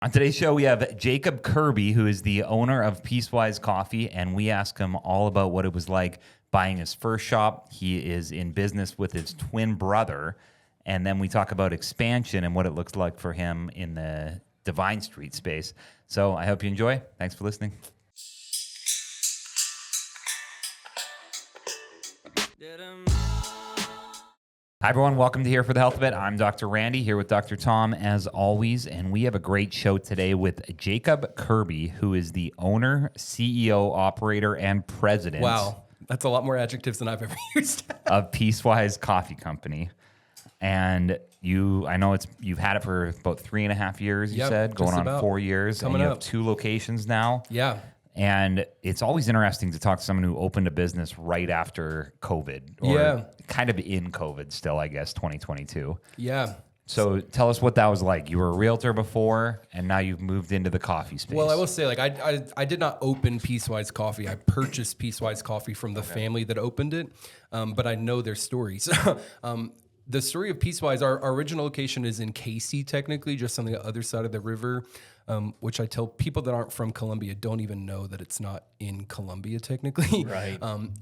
On today's show, we have Jacob Kirby, who is the owner of Piecewise Coffee, and we ask him all about what it was like buying his first shop. He is in business with his twin brother, and then we talk about expansion and what it looks like for him in the Divine Street space. So I hope you enjoy. Thanks for listening. Hi, everyone. Welcome to Here for the Health of It. I'm Dr. Randy here with Dr. Tom, as always, and we have a great show today with Jacob Kirby, who is the owner, CEO, operator, and president. Wow, that's a lot more adjectives than I've ever used. Of Piecewise Coffee Company. And I know you've had it for about 3.5 years, you said, going on 4 years. Coming and you up. have 2 locations now. Yeah. And it's always interesting to talk to someone who opened a business right after COVID. Or kind of in COVID still, I guess, 2022. Yeah. So tell us what that was like. You were a realtor before, and now you've moved into the coffee space. Well, I will say, I did not open Piecewise Coffee. I purchased Piecewise Coffee from the family that opened it, but I know their stories. The story of Piecewise, our original location is in Casey, technically, just on the other side of the river, which I tell people that aren't from Columbia don't even know that it's not in Columbia, technically. Right.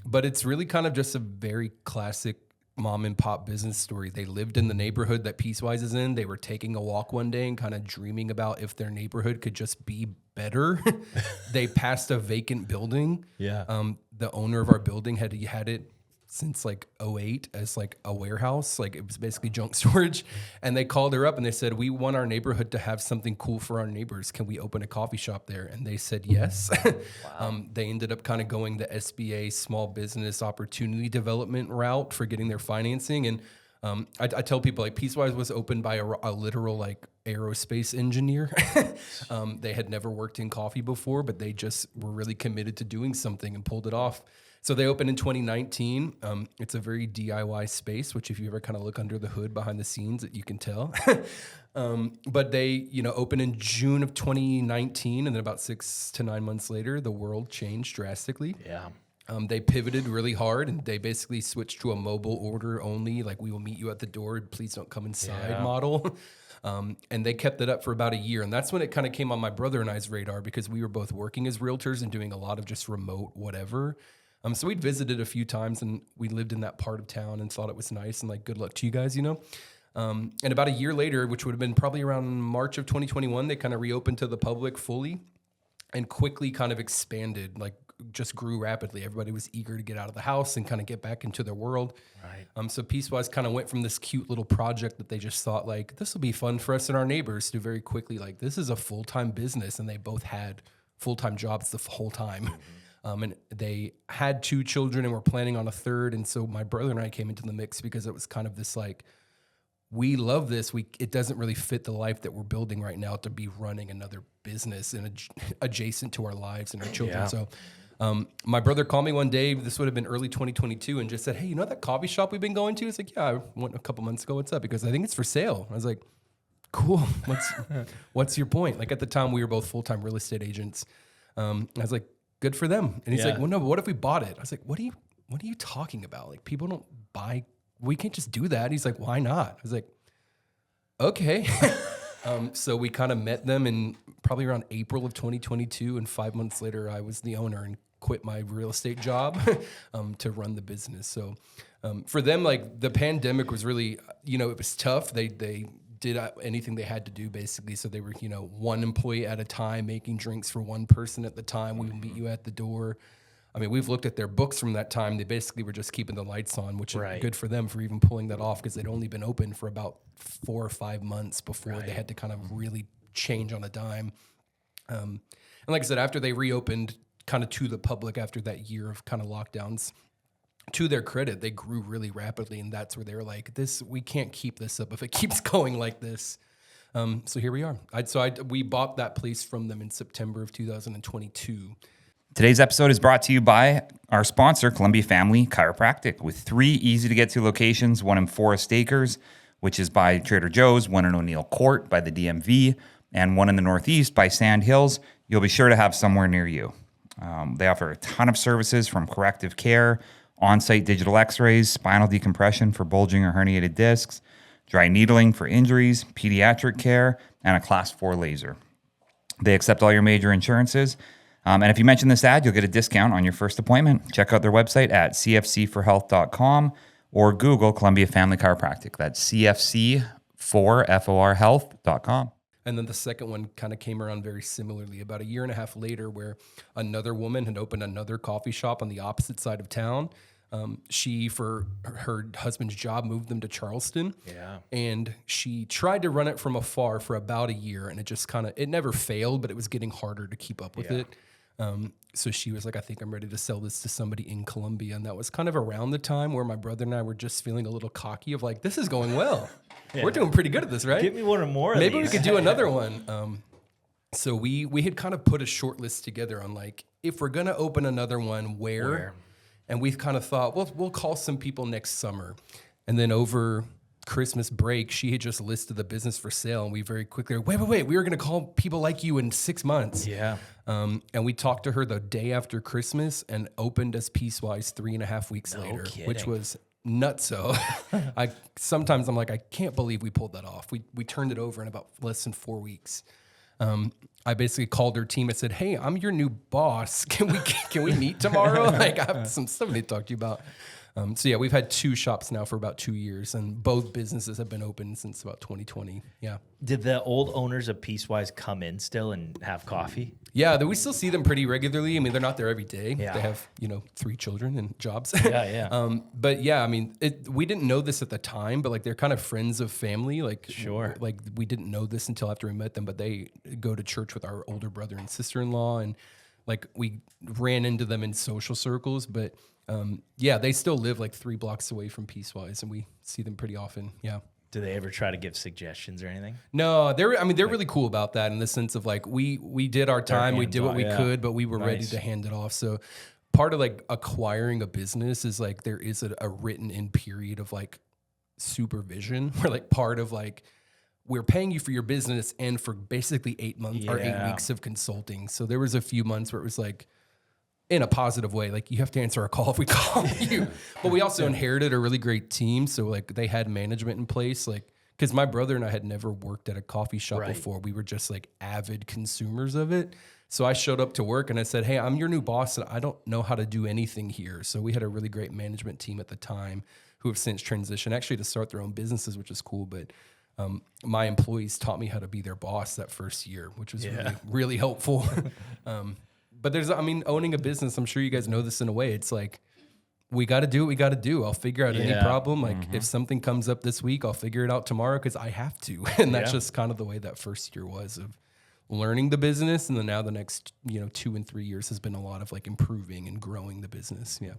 But it's really kind of just a very classic mom and pop business story. They lived in the neighborhood that Piecewise is in. They were taking a walk one day and kind of dreaming about if their neighborhood could just be better. They passed a vacant building. Yeah. The owner of our building had it since like 2008 as like a warehouse. Like it was basically junk storage. And they called her up and they said, we want our neighborhood to have something cool for our neighbors. Can we open a coffee shop there? And they said yes. Wow. They ended up kind of going the SBA Small Business Opportunity Development route for getting their financing. And I tell people, like, Piecewise was opened by a literal like aerospace engineer. They had never worked in coffee before, but they just were really committed to doing something and pulled it off. So they opened in 2019. It's a very DIY space, which if you ever kind of look under the hood behind the scenes, you can tell. But they, opened in June of 2019, and then about 6 to 9 months later, the world changed drastically. Yeah. They pivoted really hard, and they basically switched to a mobile order only, like we will meet you at the door, please don't come inside model. And they kept it up for about a year. And that's when it kind of came on my brother and I's radar, because we were both working as realtors and doing a lot of just remote whatever. So we'd visited a few times, and we lived in that part of town and thought it was nice, and like, good luck to you guys, And about a year later, which would have been probably around March of 2021, they kind of reopened to the public fully and quickly kind of expanded, like just grew rapidly. Everybody was eager to get out of the house and kind of get back into their world. Right. So Piecewise kind of went from this cute little project that they just thought like, this will be fun for us and our neighbors, to very quickly like, this is a full-time business. And they both had full-time jobs the whole time. Mm-hmm. And they had 2 children and were planning on a third. And so my brother and I came into the mix because it was kind of this like, we love this. It doesn't really fit the life that we're building right now to be running another business and adjacent to our lives and our children. Yeah. So my brother called me one day, this would have been early 2022, and just said, hey, you know that coffee shop we've been going to? It's like, yeah, I went a couple months ago. What's up? Because I think it's for sale. I was like, cool. What's your point? Like at the time we were both full-time real estate agents. I was like, good for them. And he's like, well, no, but what if we bought it? I was like, what are you talking about? Like, people don't buy, we can't just do that. He's like, why not? I was like, okay. So we kind of met them in probably around April of 2022. And 5 months later, I was the owner and quit my real estate job to run the business. So for them, like the pandemic was really, it was tough. They did anything they had to do, basically. So they were, 1 employee at a time, making drinks for 1 person at the time. We would meet you at the door. I mean, we've looked at their books from that time. They basically were just keeping the lights on, which is good for them for even pulling that off, because they'd only been open for about 4 or 5 months before they had to kind of really change on a dime. And like I said, after they reopened kind of to the public after that year of kind of lockdowns, to their credit, they grew really rapidly, and that's where they were like, we can't keep this up if it keeps going like this. So here we are. We bought that place from them in September of 2022. Today's episode is brought to you by our sponsor, Columbia Family Chiropractic, with 3 easy-to-get-to locations, one in Forest Acres, which is by Trader Joe's, one in O'Neill Court by the DMV, and one in the Northeast by Sand Hills. You'll be sure to have somewhere near you. They offer a ton of services, from corrective care, on-site digital x-rays, spinal decompression for bulging or herniated discs, dry needling for injuries, pediatric care, and a class 4 laser. They accept all your major insurances. And if you mention this ad, you'll get a discount on your first appointment. Check out their website at cfc4health.com or Google Columbia Family Chiropractic. That's cfc4health.com. And then the second one kind of came around very similarly about a year and a half later, where another woman had opened another coffee shop on the opposite side of town. She, for her husband's job, moved them to Charleston. Yeah. And she tried to run it from afar for about a year, and it never failed, but it was getting harder to keep up with it. So she was like, I think I'm ready to sell this to somebody in Columbia. And that was kind of around the time where my brother and I were just feeling a little cocky of like, this is going well. We're doing pretty good at this, right? Give me one or more of Maybe these. we could do another one. So we had kind of put a short list together on like, if we're going to open another one, where? And we've kind of thought, well, we'll call some people next summer. And then over Christmas break, she had just listed the business for sale. And we very quickly, wait, we were going to call people like you in 6 months. Yeah. And we talked to her the day after Christmas and opened as Piecewise 3.5 weeks later, which was nutso. Sometimes I'm like, I can't believe we pulled that off. We turned it over in about less than 4 weeks. I basically called her team and said, hey, I'm your new boss. Can we meet tomorrow? Like, I have some stuff to talk to you about. So yeah, we've had 2 shops now for about 2 years, and both businesses have been open since about 2020. Yeah. Did the old owners of Piecewise come in still and have coffee? Yeah, we still see them pretty regularly. I mean, they're not there every day. Yeah. They have, 3 children and jobs. Yeah. But yeah, I mean, we didn't know this at the time, but like they're kind of friends of family. Like, Sure. Like we didn't know this until after we met them, but they go to church with our older brother and sister-in-law, and like we ran into them in social circles. But yeah, they still live like 3 blocks away from Piecewise, and we see them pretty often. Yeah. Do they ever try to give suggestions or anything? No, they're really cool about that in the sense of like we did our time, we did what we could, but we were ready to hand it off. So part of like acquiring a business is like there is a written in period of like supervision where like part of like we're paying you for your business and for basically 8 months or 8 weeks of consulting. So there was a few months where it was like, in a positive way, like you have to answer a call if we call you. But we also inherited a really great team. So like they had management in place, like, because my brother and I had never worked at a coffee shop before. We were just like avid consumers of it. So I showed up to work and I said, hey, I'm your new boss and I don't know how to do anything here. So we had a really great management team at the time who have since transitioned actually to start their own businesses, which is cool. But my employees taught me how to be their boss that first year, which was really, really helpful. But owning a business, I'm sure you guys know this in a way. It's like, we got to do what we got to do. I'll figure out any problem. Like if something comes up this week, I'll figure it out tomorrow because I have to. And that's just kind of the way that first year was of learning the business. And then now the next, 2 and 3 years has been a lot of like improving and growing the business. Yeah.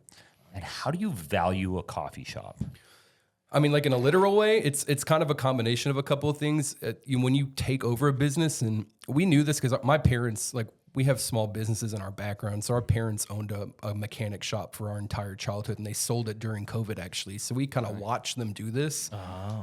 And how do you value a coffee shop? I mean, like in a literal way, it's kind of a combination of a couple of things. When you take over a business, and we knew this because my parents, like, we have small businesses in our background. So our parents owned a mechanic shop for our entire childhood, and they sold it during COVID, actually. So we kind of watched them do this.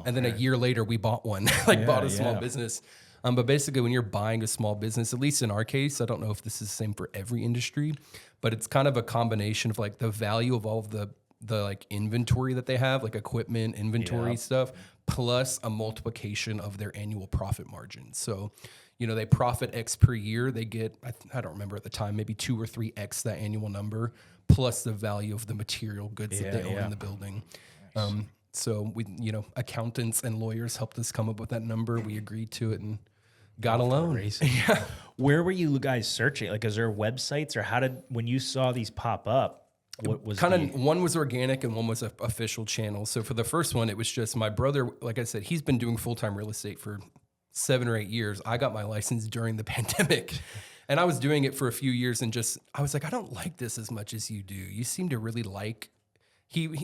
And then a year later, we bought one, bought a small business. But basically, when you're buying a small business, at least in our case, I don't know if this is the same for every industry, but it's kind of a combination of like the value of all of the like inventory that they have, like equipment, inventory stuff, plus a multiplication of their annual profit margin. So, they profit X per year. They get, I don't remember at the time, maybe 2 or 3X that annual number, plus the value of the material goods that they own in the building. Nice. So we, accountants and lawyers helped us come up with that number. We agreed to it and got a loan. Yeah. Where were you guys searching? Like, is there websites, or when you saw these pop up, what was one was organic and one was an official channel. So for the first one, it was just my brother. Like I said, he's been doing full-time real estate for 7 or 8 years. I got my license during the pandemic, and I was doing it for a few years, and I was like, I don't like this as much as you do. You seem to really like.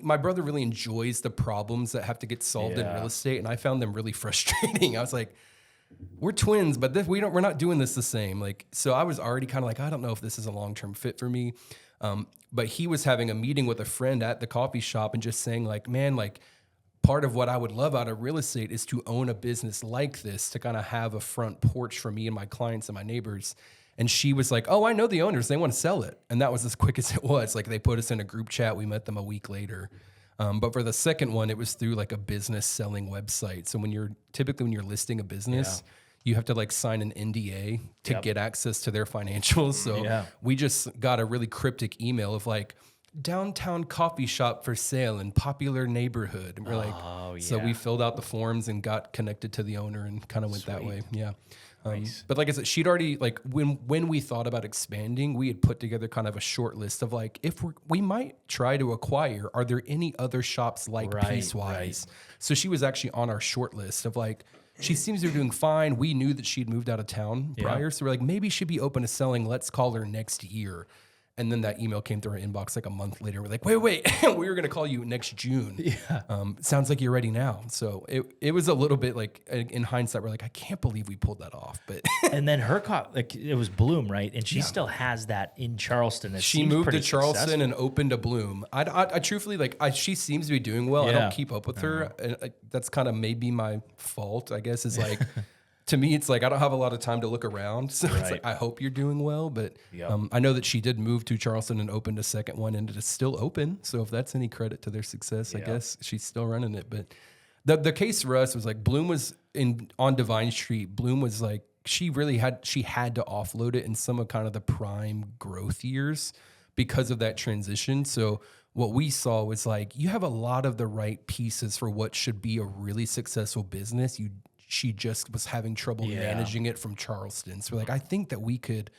My brother really enjoys the problems that have to get solved in real estate, and I found them really frustrating. I was like, we're twins, but we're not doing this the same. Like, so I was already kind of like, I don't know if this is a long-term fit for me. But he was having a meeting with a friend at the coffee shop and just saying like, man, like part of what I would love out of real estate is to own a business like this, to kind of have a front porch for me and my clients and my neighbors. And she was like, oh, I know the owners. They want to sell it. And that was as quick as it was. Like they put us in a group chat. We met them a week later. But for the second one, it was through like a business selling website. So when you're listing a business, you have to like sign an NDA to get access to their financials. So we just got a really cryptic email of like, downtown coffee shop for sale in popular neighborhood. And we're like, so we filled out the forms and got connected to the owner and kind of went that way. Yeah. But like I said, she'd already like when we thought about expanding, we had put together kind of a short list of like, if we might try to acquire, are there any other shops like Piecewise? So she was actually on our short list of like, she seems to be doing fine. We knew that she'd moved out of town prior. So we're like, maybe she'd be open to selling. Let's call her next year. And then that email came through our inbox like a month later. We're like, wait, we were going to call you next June. Sounds like you're ready now. So it was a little bit like, in hindsight, we're like, I can't believe we pulled that off. But and then her, like it was Bloom, right? And she still has that in Charleston. She moved to Charleston and opened a Bloom. I truthfully, like, she seems to be doing well. I don't keep up with her. And that's kind of maybe my fault, I guess, is like... To me, it's like I don't have a lot of time to look around. So it's like, I hope you're doing well. But I know that she did move to Charleston and opened a second one, and it is still open. So if that's any credit to their success, I guess she's still running it. But the case for us was like Bloom was on Divine Street. Bloom was like, she had to offload it in some of kind of the prime growth years because of that transition. So what we saw was like, you have a lot of the right pieces for what should be a really successful business. She just was having trouble managing it from Charleston. So like, I think that we could,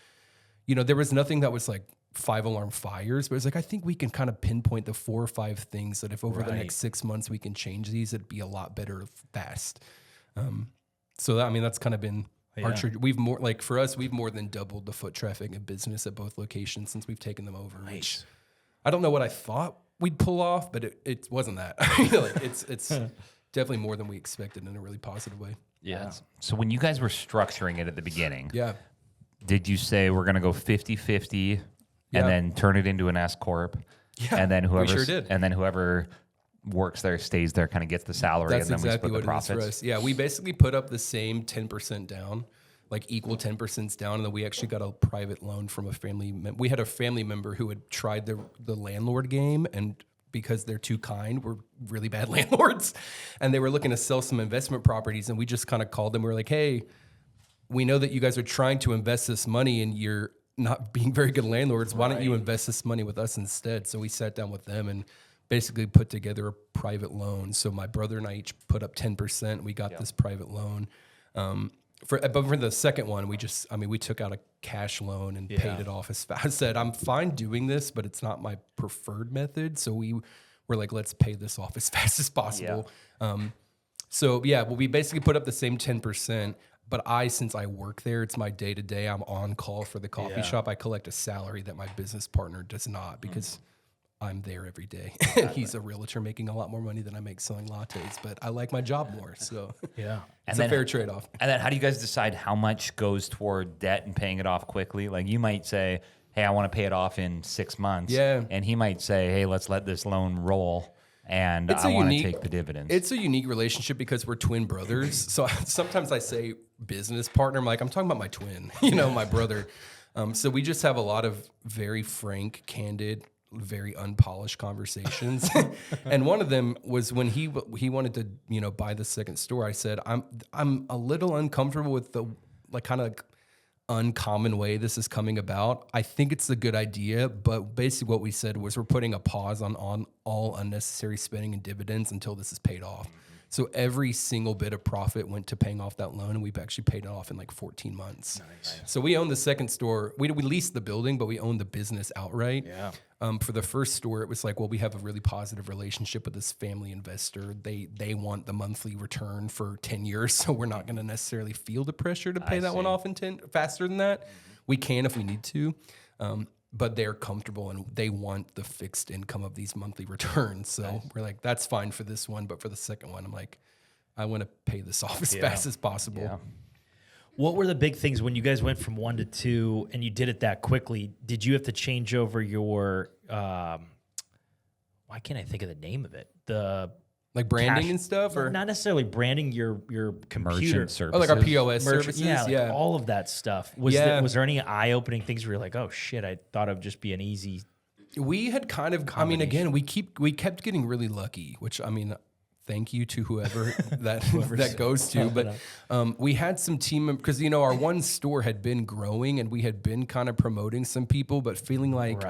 there was nothing that was like 5-alarm fires, but it's like, I think we can kind of pinpoint the 4 or 5 things that if over the next 6 months we can change these, it'd be a lot better fast. So that, I mean, that's kind of been our we've more like for us, we've more than doubled the foot traffic and business at both locations since we've taken them over. Which I don't know what I thought we'd pull off, but it wasn't that. Like it's definitely more than we expected in a really positive way. Yeah. So when you guys were structuring it at the beginning, Did you say we're going to go 50-50 and then turn it into an S corp? Yeah, and then whoever we sure did. And then whoever works there stays there, kind of gets the salary. That's and then exactly we split what the it is profits. for us. Yeah, we basically put up the same 10% down, like equal 10% down, and then we actually got a private loan from a family. We had a family member who had tried the landlord game, and because they're too kind, we're really bad landlords, and they were looking to sell some investment properties, and we just kind of called them. We were like, hey, we know that you guys are trying to invest this money and you're not being very good landlords. Why don't you invest this money with us instead? So we sat down with them and basically put together a private loan. So my brother and I each put up 10%. We got this private loan. But for the second one, we took out a cash loan and paid it off as fast. I said, I'm fine doing this, but it's not my preferred method. So we were like, let's pay this off as fast as possible. We basically put up the same 10%. But since I work there, it's my day to day. I'm on call for the coffee shop. I collect a salary that my business partner does not because I'm there every day. He's a realtor making a lot more money than I make selling lattes, but I like my job more. So it's a fair trade off. And then how do you guys decide how much goes toward debt and paying it off quickly? Like you might say, hey, I want to pay it off in 6 months. Yeah. And he might say, hey, let's let this loan roll. And I want to take the dividends. It's a unique relationship because we're twin brothers. So sometimes I say business partner. I'm talking about my twin, my brother. So we just have a lot of very frank, candid, very unpolished conversations. And one of them was when he wanted to, buy the second store. I said, I'm a little uncomfortable with the kind of uncommon way this is coming about. I think it's a good idea, but basically what we said was we're putting a pause on all unnecessary spending and dividends until this is paid off. So every single bit of profit went to paying off that loan, and we've actually paid it off in like 14 months. Nice. So we own the second store. We leased the building, but we own the business outright. Yeah. For the first store, it was like, well, we have a really positive relationship with this family investor. They want the monthly return for 10 years, so we're not going to necessarily feel the pressure to pay that one off in 10 faster than that. We can if we need to. But they're comfortable and they want the fixed income of these monthly returns. So we're like, that's fine for this one. But for the second one, I'm like, I want to pay this off as fast as possible. Yeah. What were the big things when you guys went from 1 to 2 and you did it that quickly? Did you have to change over your, why can't I think of the name of it? Like branding and stuff, or not necessarily branding your computer merchant services. Oh, like our POS services, like all of that stuff. Was there any eye-opening things where you're like, oh shit, I thought it'd just be an easy? We had kind of, again, we kept getting really lucky, which thank you to whoever that goes to. But we had some team members, because, our one store had been growing and we had been kind of promoting some people, but feeling like,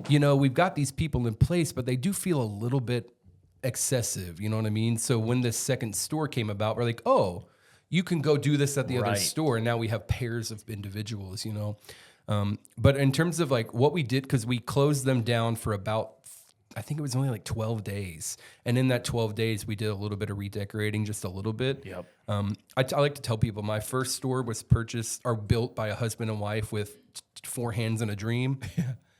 we've got these people in place, but they do feel a little bit excessive. You know what I mean? So when this second store came about, we're like, oh, you can go do this at the other store. And now we have pairs of individuals, But in terms of like what we did, because we closed them down for about, I think it was only like 12 days. And in that 12 days, we did a little bit of redecorating, just a little bit. Yep. I like to tell people my first store was purchased or built by a husband and wife with 4 hands and a dream.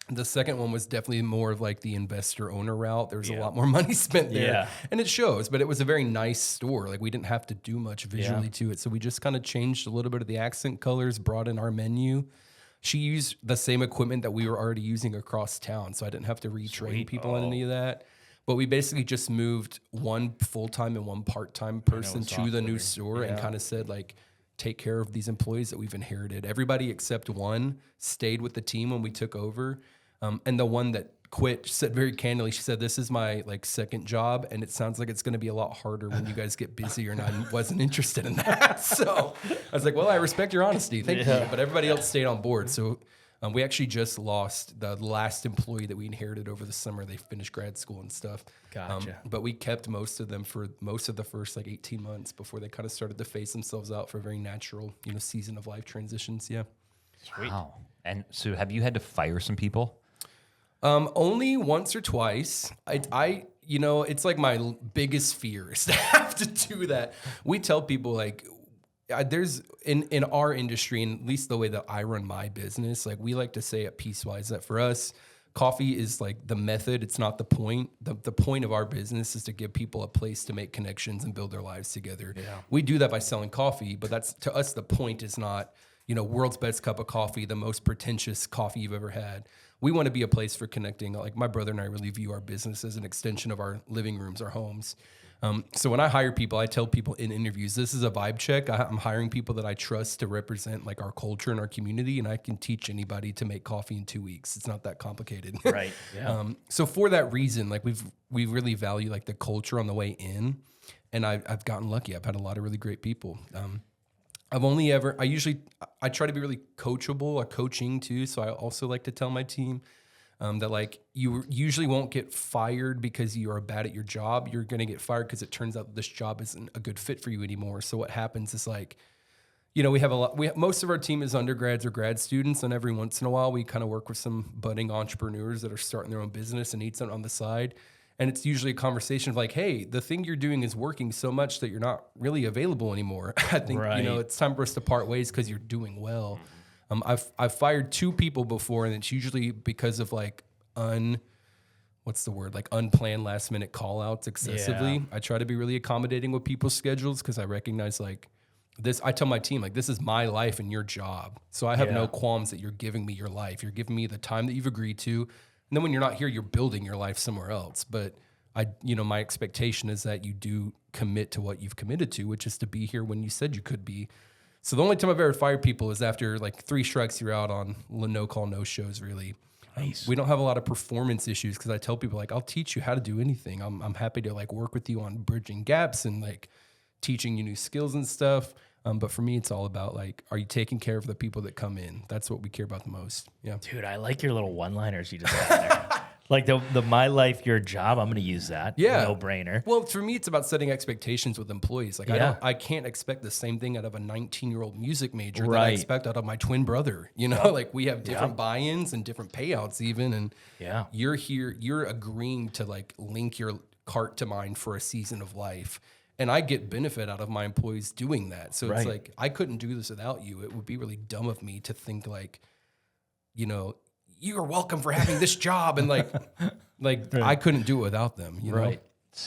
The second one was definitely more of like the investor owner route. There was a lot more money spent there, and it shows, but it was a very nice store. Like we didn't have to do much visually to it. So we just kind of changed a little bit of the accent colors, brought in our menu. She used the same equipment that we were already using across town. So I didn't have to retrain people on any of that. But we basically just moved one full-time and one part-time person to the new store and kind of said like, take care of these employees that we've inherited. Everybody except one stayed with the team when we took over. And the one that quit said very candidly, she said, this is my like second job. And it sounds like it's going to be a lot harder when you guys get busier. And I wasn't interested in that. So I was like, well, I respect your honesty. Thank you. But everybody else stayed on board. So we actually just lost the last employee that we inherited over the summer. They finished grad school and stuff. Gotcha. But we kept most of them for most of the first like 18 months before they kind of started to phase themselves out for a very natural, season of life transitions. Yeah. Sweet. Wow. And so have you had to fire some people? Only once or twice. I it's like my biggest fear is to have to do that. We tell people like, there's in our industry, and at least the way that I run my business, like we like to say at Piecewise that for us, coffee is like the method. It's not the point. The point of our business is to give people a place to make connections and build their lives together. Yeah. We do that by selling coffee, but that's to us, the point is not, world's best cup of coffee, the most pretentious coffee you've ever had. We want to be a place for connecting. Like my brother and I really view our business as an extension of our living rooms, our homes. So when I hire people, I tell people in interviews, this is a vibe check. I'm hiring people that I trust to represent like our culture and our community, and I can teach anybody to make coffee in 2 weeks. It's not that complicated. Right. Yeah. So for that reason, like we really value like the culture on the way in, and I've gotten lucky. I've had a lot of really great people. I try to be really coachable, coaching too. So I also like to tell my team that like you usually won't get fired because you are bad at your job. You're going to get fired because it turns out that this job isn't a good fit for you anymore. So what happens is like, most of our team is undergrads or grad students. And every once in a while we kind of work with some budding entrepreneurs that are starting their own business and need something on the side. And it's usually a conversation of like, hey, the thing you're doing is working so much that you're not really available anymore. I think, it's time for us to part ways because you're doing well. I've fired 2 people before, and it's usually because of like unplanned last minute call outs excessively. Yeah. I try to be really accommodating with people's schedules because I recognize like this. I tell my team, like, this is my life and your job. So I have no qualms that you're giving me your life. You're giving me the time that you've agreed to. And then when you're not here, you're building your life somewhere else. But my expectation is that you do commit to what you've committed to, which is to be here when you said you could be. So the only time I've ever fired people is after like 3 strikes, you're out on no call, no shows, really. Nice. We don't have a lot of performance issues because I tell people like, I'll teach you how to do anything. I'm happy to like work with you on bridging gaps and like teaching you new skills and stuff. But for me, it's all about like, are you taking care of the people that come in? That's what we care about the most. Yeah. Dude, I like your little one-liners you just had there. Like the my life, your job. I'm going to use that. Yeah. No brainer. Well, for me, it's about setting expectations with employees. Like I can't expect the same thing out of a 19-year-old music major that I expect out of my twin brother. Like we have different buy-ins and different payouts even. And you're here, you're agreeing to like link your cart to mine for a season of life. And I get benefit out of my employees doing that. So it's like, I couldn't do this without you. It would be really dumb of me to think like, you are welcome for having this job. And like I couldn't do it without them, you know?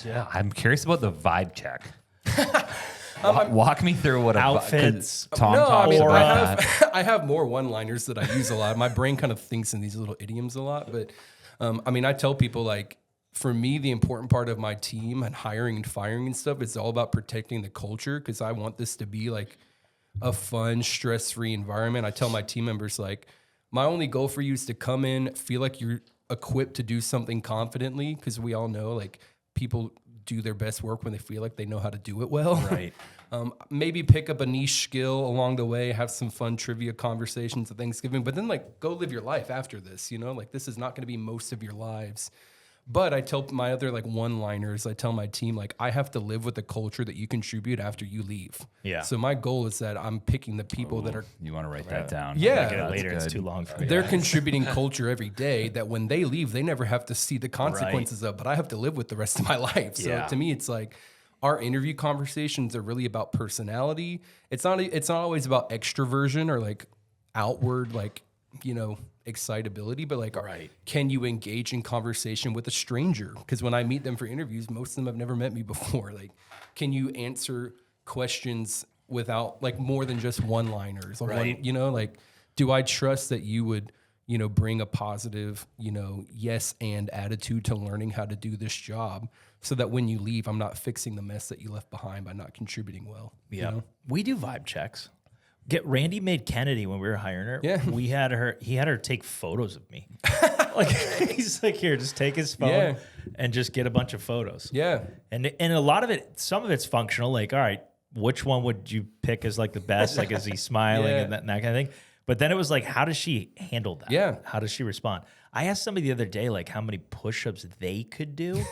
Yeah. I'm curious about the vibe check. Walk me through what outfits. I have more one-liners that I use a lot. My brain kind of thinks in these little idioms a lot. But I tell people like, for me, the important part of my team and hiring and firing and stuff is all about protecting the culture because I want this to be like a fun, stress-free environment. I tell my team members like, my only goal for you is to come in, feel like you're equipped to do something confidently because we all know like people do their best work when they feel like they know how to do it well. Right. Maybe pick up a niche skill along the way, have some fun trivia conversations at Thanksgiving, but then like go live your life after this, you know, like this is not going to be most of your lives. But I tell my other like one-liners, I tell my team, like, I have to live with the culture that you contribute after you leave. Yeah. So my goal is that I'm picking the people that are... You want to write that down. Yeah. Get it later. It's too long for me. They're contributing culture every day that when they leave, they never have to see the consequences of, but I have to live with the rest of my life. So to me, it's like our interview conversations are really about personality. It's not always about extroversion or like outward, like, you know, excitability, but like, can you engage in conversation with a stranger? Because when I meet them for interviews, most of them have never met me before. Like, can you answer questions without like more than just one-liners? You know, like, do I trust that you would, you know, bring a positive, you know, yes and attitude to learning how to do this job so that when you leave, I'm not fixing the mess that you left behind by not contributing well. Yeah. You know? We do vibe checks. Randy made Kennedy when we were hiring her. Yeah. He had her take photos of me. Like he's like, here, just take his phone and just get a bunch of photos. Yeah. And a lot of it, some of it's functional. Like, all right, which one would you pick as like the best? Like, is he smiling and that kind of thing? But then it was like, how does she handle that? Yeah. How does she respond? I asked somebody the other day, like, how many push-ups they could do.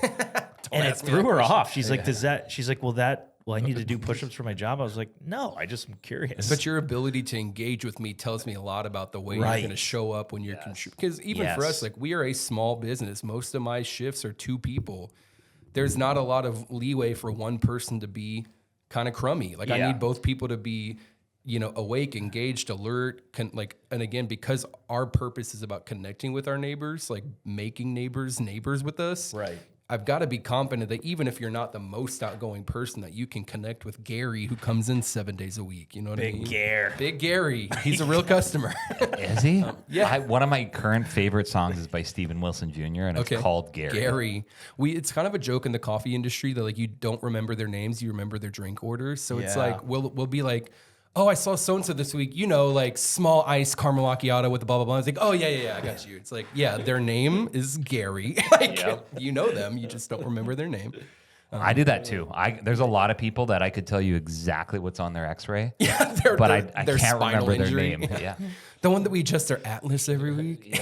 And it threw her off. She's like, she's like, well, I need to do push-ups for my job. I was like, no, I just am curious. But your ability to engage with me tells me a lot about the way you're going to show up when you're contributing. Because even for us, like, we are a small business. Most of my shifts are 2 people. There's not a lot of leeway for one person to be kind of crummy. Like, I need both people to be, you know, awake, engaged, alert. And again, because our purpose is about connecting with our neighbors, like making neighbors with us. Right. I've got to be confident that even if you're not the most outgoing person, that you can connect with Gary, who comes in 7 days a week. You know what I mean? Big Gary. He's a real customer. Is he? Yeah. One of my current favorite songs is by Steven Wilson Jr. and it's called Gary. Gary. It's kind of a joke in the coffee industry that like you don't remember their names, you remember their drink orders. So it's like we'll be like, oh, I saw so-and-so this week, you know, like small iced caramel macchiato with the blah, blah, blah. It's like, oh, yeah, I got you. It's like, yeah, their name is Gary. Like, you know them, you just don't remember their name. I do that too. There's a lot of people that I could tell you exactly what's on their x-ray, but I can't remember their name. Yeah, the one that we adjust their atlas every week.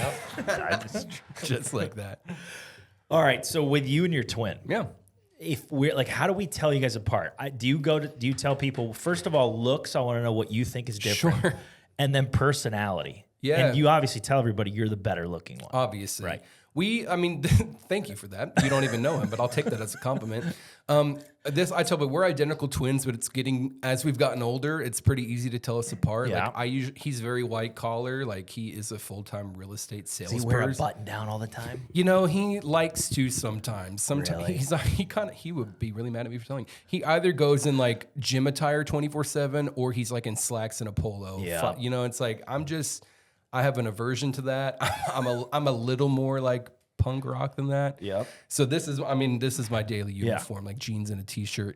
Just like that. All right, so with you and your twin. Yeah. If we're like, how do we tell you guys apart? Do you tell people, first of all, looks? I want to know what you think is different. Sure. And then personality. Yeah. And you obviously tell everybody you're the better looking one. Obviously. Right. Thank you for that. You don't even know him, but I'll take that as a compliment. I tell, but we're identical twins, but it's getting, as we've gotten older, it's pretty easy to tell us apart. Yeah. Like he's very white collar. Like he is a full-time real estate salesperson. Does he wear a button down all the time? You know, he likes to sometimes. Sometimes really? He would be really mad at me for telling. He either goes in like gym attire 24/7 or he's like in slacks and a polo. Yeah. You know, it's like, I have an aversion to that. I'm a little more like punk rock than that. Yep. So this is my daily uniform, like jeans and a t-shirt.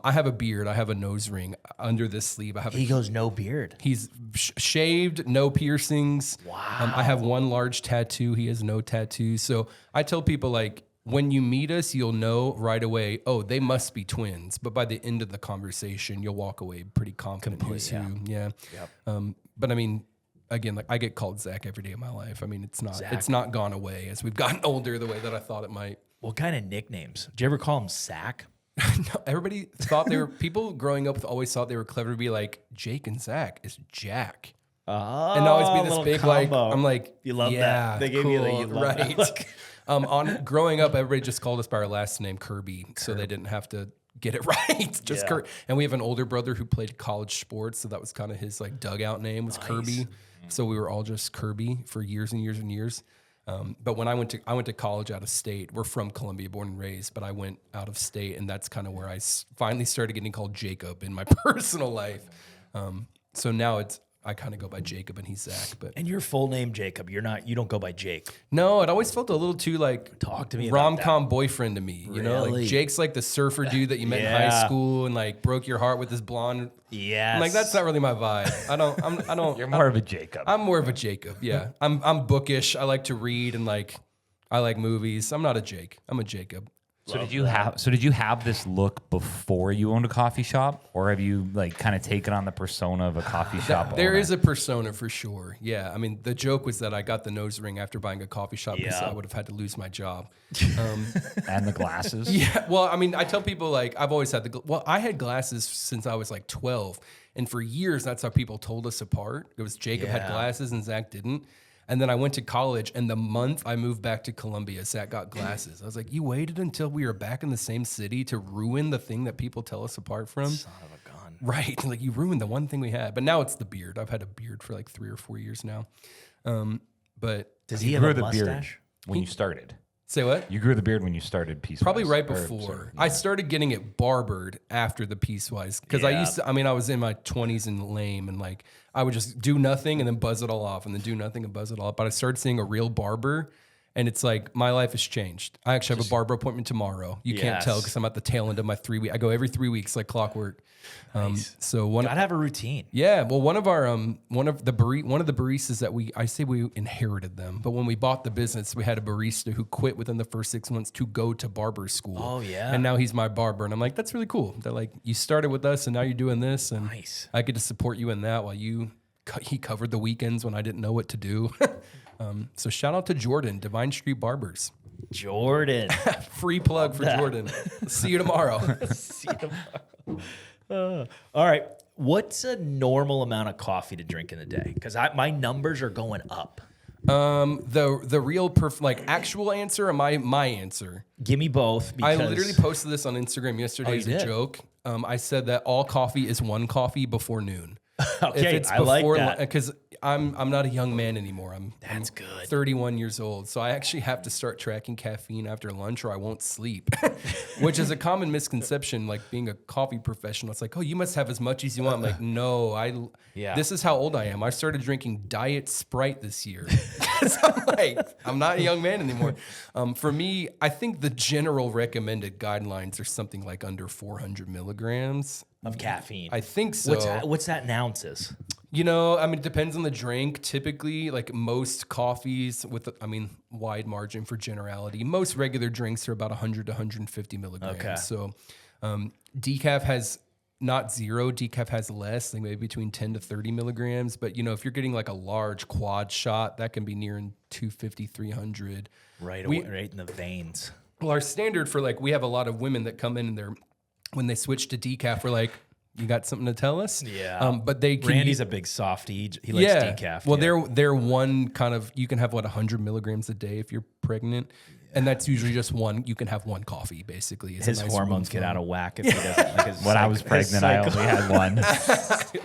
I have a beard. I have a nose ring under this sleeve. He goes no beard. He's shaved, no piercings. Wow. I have one large tattoo. He has no tattoos. So I tell people like, when you meet us, you'll know right away, oh, they must be twins. But by the end of the conversation, you'll walk away pretty confident who's who. Yeah. Yep. But I mean, again, like I get called Zach every day of my life. I mean, it's not gone away as we've gotten older the way that I thought it might. What kind of nicknames? Do you ever call him Zach? No, everybody thought people growing up always thought they were clever to be like, Jake and Zach is Jack. Oh, and always be this big combo. Like, I'm like, you love that. They gave you the, you love right. That. Growing up, everybody just called us by our last name, Kirby. So they didn't have to get it right. Just Kirby. And we have an older brother who played college sports. So that was kind of his like dugout name was Kirby. So we were all just Kirby for years and years and years. But when I went to college out of state, we're from Columbia, born and raised, but I went out of state, and that's kind of where I finally started getting called Jacob in my personal life. So now I kind of go by Jacob, and he's Zach. But and your full name, Jacob. You don't go by Jake. No, it always felt a little too like talk to me rom-com boyfriend to me. You know, like Jake's like the surfer dude that you met in high school and like broke your heart with his blonde. Yes. I'm like, that's not really my vibe. I don't. You're more of a Jacob. I'm more of a Jacob. Yeah. I'm bookish. I like to read and like I like movies. I'm not a Jake. I'm a Jacob. So did you have this look before you owned a coffee shop, or have you like kind of taken on the persona of a coffee shop There owner? is a persona for sure. Yeah. I mean, the joke was that I got the nose ring after buying a coffee shop because I would have had to lose my job. And the glasses? Yeah. Well, I mean, I tell people like I've always had I had glasses since I was like 12. And for years, that's how people told us apart. It was Jacob had glasses and Zach didn't. And then I went to college, and the month I moved back to Columbia, Zach got glasses. I was like, you waited until we were back in the same city to ruin the thing that people tell us apart from? Son of a gun. Right. Like, you ruined the one thing we had. But now it's the beard. I've had a beard for like 3 or 4 years now. But Does he grew have a the beard mustache? when you started. say what? You grew the beard when you started Piecewise. Probably right before. I started getting it barbered after the Piecewise because I was in my 20s and lame and like I would just do nothing and then buzz it all off and then do nothing and buzz it all off. But I started seeing a real barber and it's like my life has changed. I actually have a barber appointment tomorrow. You can't tell because I'm at the tail end of my 3 week. I go every 3 weeks like clockwork. So Gotta have a routine. yeah, well, one of the baristas that I say we inherited them, but when we bought the business, we had a barista who quit within the first 6 months to go to barber school. Oh, yeah. and now he's my barber, and I'm like, that's really cool. They're like, you started with us, and now you're doing this, and I get to support you in that while he covered the weekends when I didn't know what to do. So shout out to Jordan, Divine Street Barbers. Jordan. Free plug for Jordan. See you tomorrow. See you tomorrow. All right. What's a normal amount of coffee to drink in a day? Because my numbers are going up. The real actual answer or my answer? Give me both. I literally posted this on Instagram yesterday as a joke. I said that all coffee is one coffee before noon. Okay, if it's I like that. Because I'm not a young man anymore. I'm good. 31 years old. So I actually have to start tracking caffeine after lunch or I won't sleep, which is a common misconception. Like being a coffee professional, it's like, oh, you must have as much as you want. I'm like, no, this is how old I am. I started drinking Diet Sprite this year. I'm not a young man anymore. For me, I think the general recommended guidelines are something like under 400 milligrams of caffeine. I think so. What's that in ounces? You know, I mean, it depends on the drink. Typically, like most coffees wide margin for generality. Most regular drinks are about 100 to 150 milligrams. Okay. So decaf has not zero. Decaf has less, like maybe between 10 to 30 milligrams. But, you know, if you're getting like a large quad shot, that can be nearing 250, 300. Right in the veins. Well, our standard for we have a lot of women that come in and when they switch to decaf, we're like, you got something to tell us? Yeah. But Randy's a big softie. He likes decaf. Well, they're one kind of, you can have 100 milligrams a day if you're pregnant. And that's usually just one. You can have one coffee, basically. His hormones get out of whack if he doesn't. When I was pregnant, I only had one.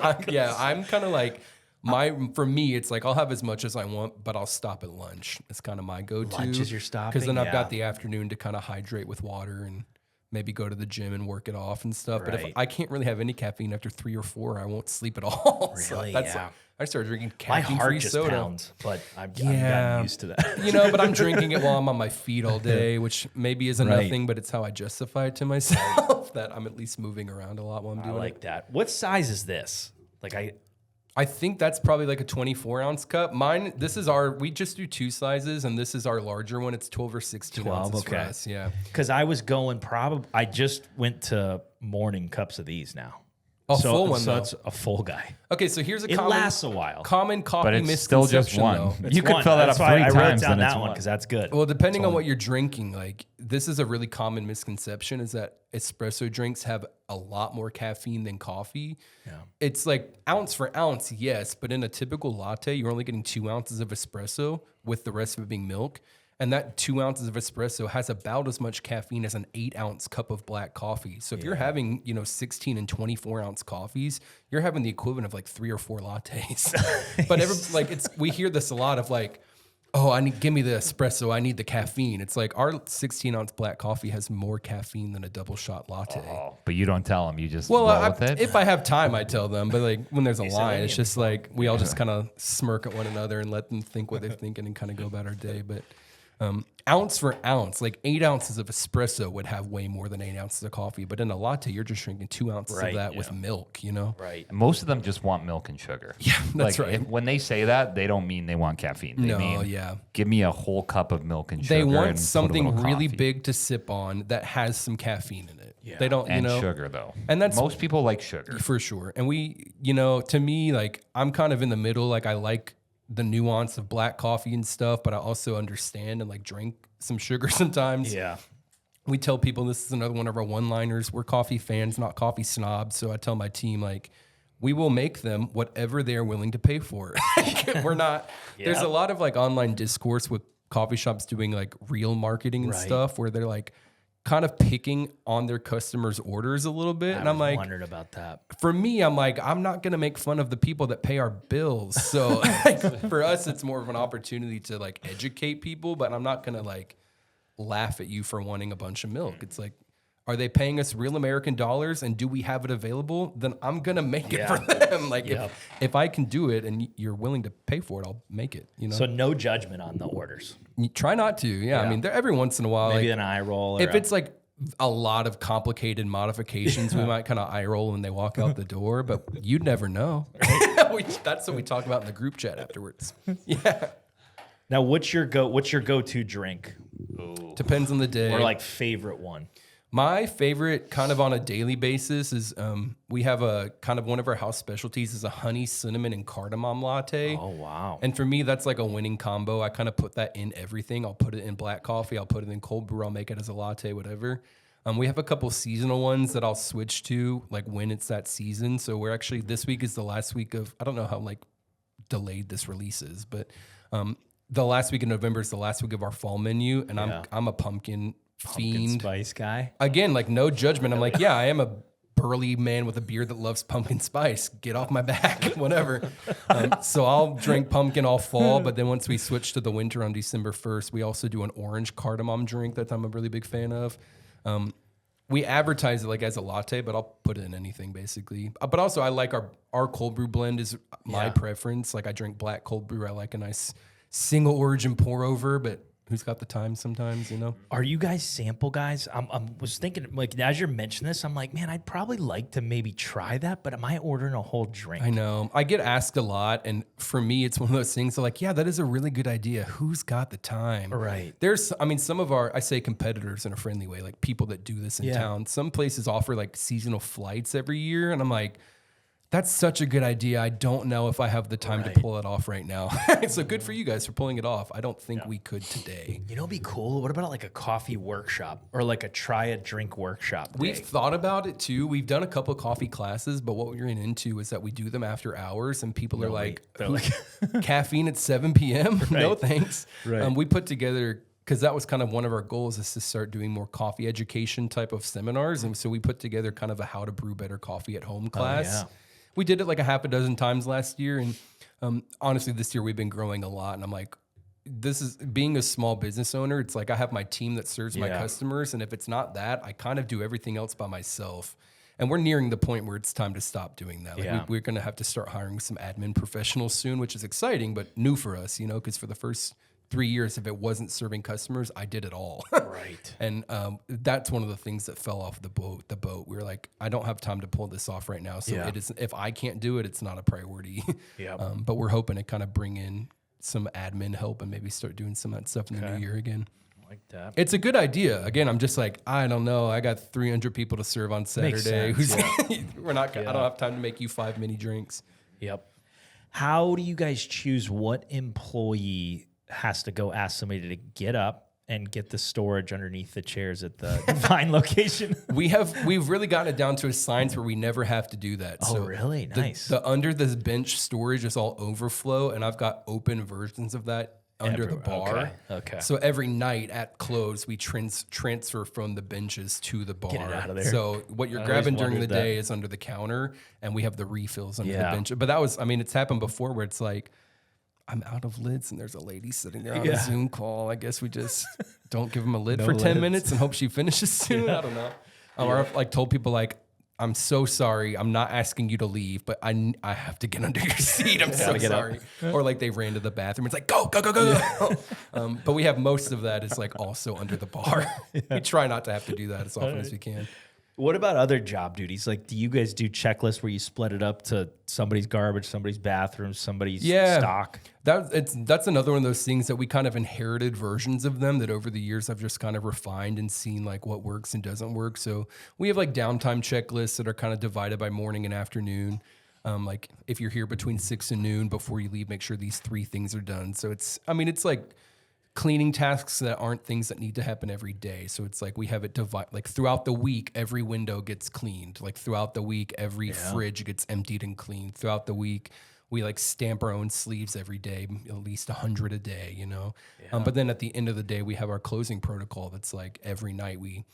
I'm kind of like, for me, it's like I'll have as much as I want, but I'll stop at lunch. It's kind of my go-to. Lunch is your stopping? Because then I've got the afternoon to kind of hydrate with water and maybe go to the gym and work it off and stuff. But if I can't really have any caffeine after 3 or 4, I won't sleep at all. Really? So I started drinking My caffeine-free heart just soda. pounds, but I've gotten used to that. You know, but I'm drinking it while I'm on my feet all day, which maybe isn't nothing, but it's how I justify it to myself that I'm at least moving around a lot while I'm doing it. That. What size is this? I think that's probably like a 24-ounce cup. We just do 2 sizes, and this is our larger one. It's 12 or 16 ounces for us. Yeah. Because I was going I just went to morning cups of these now. Full one, so it's a full guy. Okay, so here's It lasts a while. Common coffee But it's misconception, still just one. though. You could fill that up 3 times. I wrote down and it's that one because that's good. Well, depending on what you're drinking, this is a really common misconception is that espresso drinks have a lot more caffeine than coffee. Yeah. It's like ounce for ounce, yes, but in a typical latte, you're only getting 2 ounces of espresso with the rest of it being milk. And that 2 ounces of espresso has about as much caffeine as an 8-ounce cup of black coffee. So if you're having, 16 and 24-ounce coffees, you're having the equivalent of 3 or 4 lattes. But we hear this a lot of give me the espresso. I need the caffeine. It's like our 16-ounce black coffee has more caffeine than a double shot latte. Oh, but you don't tell them. You just roll with it. If I have time, I tell them. But when there's a line, it's just we all just kind of smirk at one another and let them think what they're thinking and kind of go about our day. But ounce for ounce, like 8 ounces of espresso would have way more than 8 ounces of coffee. But in a latte, you're just drinking 2 ounces of that with milk, you know? Right. And most of them just want milk and sugar. Yeah, that's like, right. When they say that, they don't mean they want caffeine. They mean, give me a whole cup of milk and sugar. They want and something really coffee. big to sip on that has some caffeine in it. Yeah. They don't, and sugar though. And that's most people like sugar for sure. And we, to me, like I'm kind of in the middle. Like I like the nuance of black coffee and stuff, but I also understand and like drink some sugar sometimes. Yeah. We tell people, this is another one of our one-liners, we're coffee fans, not coffee snobs. So I tell my team, like, we will make them whatever they are willing to pay for. We're not, there's a lot of like online discourse with coffee shops doing like real marketing and stuff where they're like kind of picking on their customers' orders a little bit. And I'm like, wondered about that. For me, I'm like, I'm not going to make fun of the people that pay our bills. So like, for us, it's more of an opportunity to like educate people, but I'm not going to like laugh at you for wanting a bunch of milk. It's like, are they paying us real American dollars and do we have it available? Then I'm going to make it for them. Like if I can do it and you're willing to pay for it, I'll make it, So no judgment on the orders. You try not to. Yeah. I mean, every once in a while, Maybe like, an eye roll. If it's like a lot of complicated modifications, we might kind of eye roll when they walk out the door, but you'd never know. That's what we talk about in the group chat afterwards. Yeah. Now, what's your go-to drink? Depends on the day. Or like favorite one? My favorite kind of on a daily basis is we have a kind of one of our house specialties is a honey, cinnamon, and cardamom latte. Oh, wow. And for me, that's like a winning combo. I kind of put that in everything. I'll put it in black coffee. I'll put it in cold brew. I'll make it as a latte, whatever. We have a couple seasonal ones that I'll switch to like when it's that season. So we're actually, this week is the last week of, I don't know how like delayed this release is, but the last week in November is the last week of our fall menu. And I'm a pumpkin fiend. Spice guy. Again, like no judgment. I'm like, yeah, I am a burly man with a beard that loves pumpkin spice. Get off my back, whatever. So I'll drink pumpkin all fall, but then once we switch to the winter on December 1st, we also do an orange cardamom drink that I'm a really big fan of. We advertise it like as a latte, but I'll put it in anything basically. But also I like our cold brew blend is my preference. Like I drink black cold brew. I like a nice single origin pour over, but who's got the time sometimes, Are you guys sample guys? I was thinking, like, as you're mentioning this, I'm like, man, I'd probably like to maybe try that, but am I ordering a whole drink? I know. I get asked a lot, and for me, it's one of those things like, yeah, that is a really good idea. Who's got the time? Right. Some of our, I say competitors in a friendly way, like people that do this in town. Some places offer like seasonal flights every year, and I'm like, that's such a good idea. I don't know if I have the time to pull it off right now. So good for you guys for pulling it off. I don't think we could today. It'd be cool. What about like a coffee workshop or like a try a drink workshop day? We've thought about it too. We've done a couple coffee classes, but what we're into is that we do them after hours and people are like, caffeine at 7 p.m.? No, thanks. Right. We put together, because that was kind of one of our goals is to start doing more coffee education type of seminars. And so we put together kind of a how to brew better coffee at home class. We did it like a half a dozen times last year. And honestly, this year we've been growing a lot. And I'm like, this is being a small business owner. It's like I have my team that serves my customers. And if it's not that, I kind of do everything else by myself. And we're nearing the point where it's time to stop doing that. Like we're going to have to start hiring some admin professionals soon, which is exciting, but new for us, because for the first 3 years, if it wasn't serving customers, I did it all. Right. And that's one of the things that fell off the boat. We were like, I don't have time to pull this off right now. So it is, if I can't do it, it's not a priority. But we're hoping to kind of bring in some admin help and maybe start doing some of that stuff in the new year again. Like that. It's a good idea. Again, I'm just like, I don't know. I got 300 people to serve on Saturday. We're not. I don't have time to make you 5 mini drinks. Yep. How do you guys choose what employee has to go ask somebody to get up and get the storage underneath the chairs at the Vine location? We've really gotten it down to a science where we never have to do that. Oh, really? Nice. The under the bench storage is all overflow, and I've got open versions of that under the bar. Okay. So every night at close, we transfer from the benches to the bar. Get it out of there. So what you're grabbing during the day is under the counter, and we have the refills under the bench. But it's happened before where it's like, I'm out of lids and there's a lady sitting there on a Zoom call. I guess we just don't give them a lid for 10 minutes and hope she finishes soon. I don't know. Or I've like told people like, I'm so sorry. I'm not asking you to leave, but I have to get under your seat. I'm so sorry. Or like they ran to the bathroom. It's like, go. But we have most of that is like also under the bar. We try not to have to do that as often as we can. What about other job duties? Like, do you guys do checklists where you split it up to somebody's garbage, somebody's bathroom, somebody's stock? That's another one of those things that we kind of inherited versions of them that over the years I've just kind of refined and seen like what works and doesn't work. So we have like downtime checklists that are kind of divided by morning and afternoon. Like if you're here between 6 and noon, before you leave, make sure these 3 things are done. So it's like cleaning tasks that aren't things that need to happen every day. So it's like we have it like throughout the week, every window gets cleaned. Like throughout the week, every fridge gets emptied and cleaned. Throughout the week, we like stamp our own sleeves every day, at least 100 a day, you know? Yeah. But then at the end of the day, we have our closing protocol that's like every night we,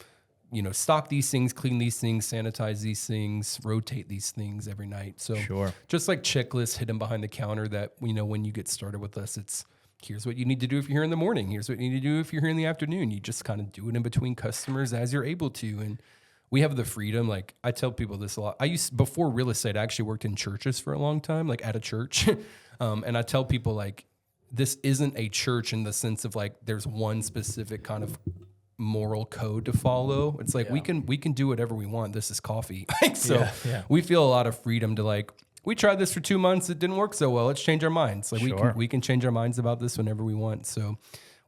you know, stock these things, clean these things, sanitize these things, rotate these things every night. So just like checklists hidden behind the counter that, you know, when you get started with us, it's, here's what you need to do if you're here in the morning. Here's what you need to do if you're here in the afternoon. You just kind of do it in between customers as you're able to. And we have the freedom. Like I tell people this a lot. Before real estate, I actually worked in churches for a long time, like at a church. And I tell people like, this isn't a church in the sense of like, there's one specific kind of moral code to follow. It's like, we can do whatever we want. This is coffee. We feel a lot of freedom to like, we tried this for 2 months. It didn't work so well. Let's change our minds. Like we can change our minds about this whenever we want. So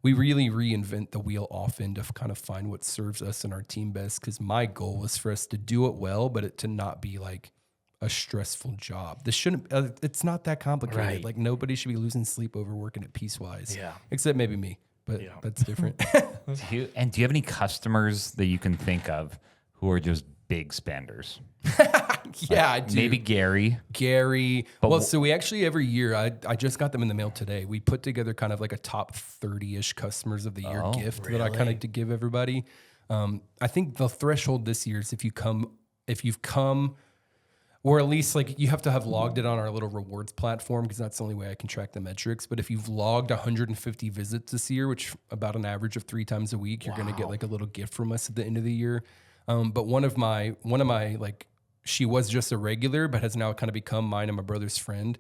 we really reinvent the wheel often to kind of find what serves us and our team best. Because my goal is for us to do it well, but it to not be like a stressful job. This shouldn't. It's not that complicated. Right. Like nobody should be losing sleep over working at Piecewise. Yeah. Except maybe me, but that's different. Do you have any customers that you can think of who are just big spenders? I do. Maybe Gary. So we actually every year, I just got them in the mail today. We put together kind of like a top 30-ish customers of the year gift that I kind of like to give everybody. I think the threshold this year is if you've come, or at least like you have to have logged it on our little rewards platform because that's the only way I can track the metrics. But if you've logged 150 visits this year, which about an average of 3 times a week, you're going to get like a little gift from us at the end of the year. But one of my like, she was just a regular, but has now kind of become mine and my brother's friend.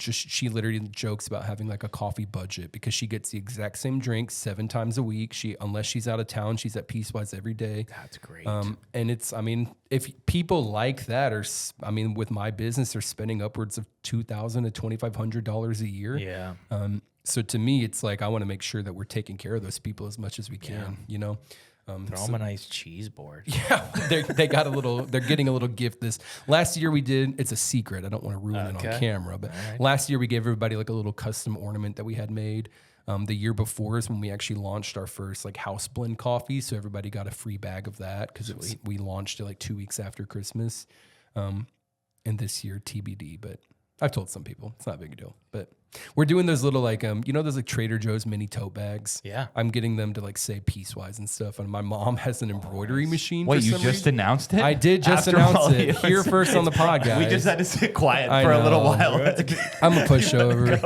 She literally jokes about having like a coffee budget because she gets the exact same drink 7 times a week. Unless she's out of town, she's at Piecewise every day. That's great. And if people like that with my business, they're spending upwards of $2,000 to $2,500 a year. Yeah. So to me, it's like, I want to make sure that we're taking care of those people as much as we can, you know? Throw them a nice cheese board. Yeah, they're getting a little gift this. Last year we did, it's a secret. I don't want to ruin it on camera, but last year we gave everybody like a little custom ornament that we had made. The year before is when we actually launched our first like house blend coffee. So everybody got a free bag of that because we launched it like 2 weeks after Christmas. And this year TBD, but I've told some people it's not a big deal, but we're doing those little like, those like Trader Joe's mini tote bags. Yeah. I'm getting them to like say Piecewise and stuff. And my mom has an embroidery machine. Wait, you just announced it? I did just announce it here first on the podcast. We just had to sit quiet for a little while. I'm a pushover.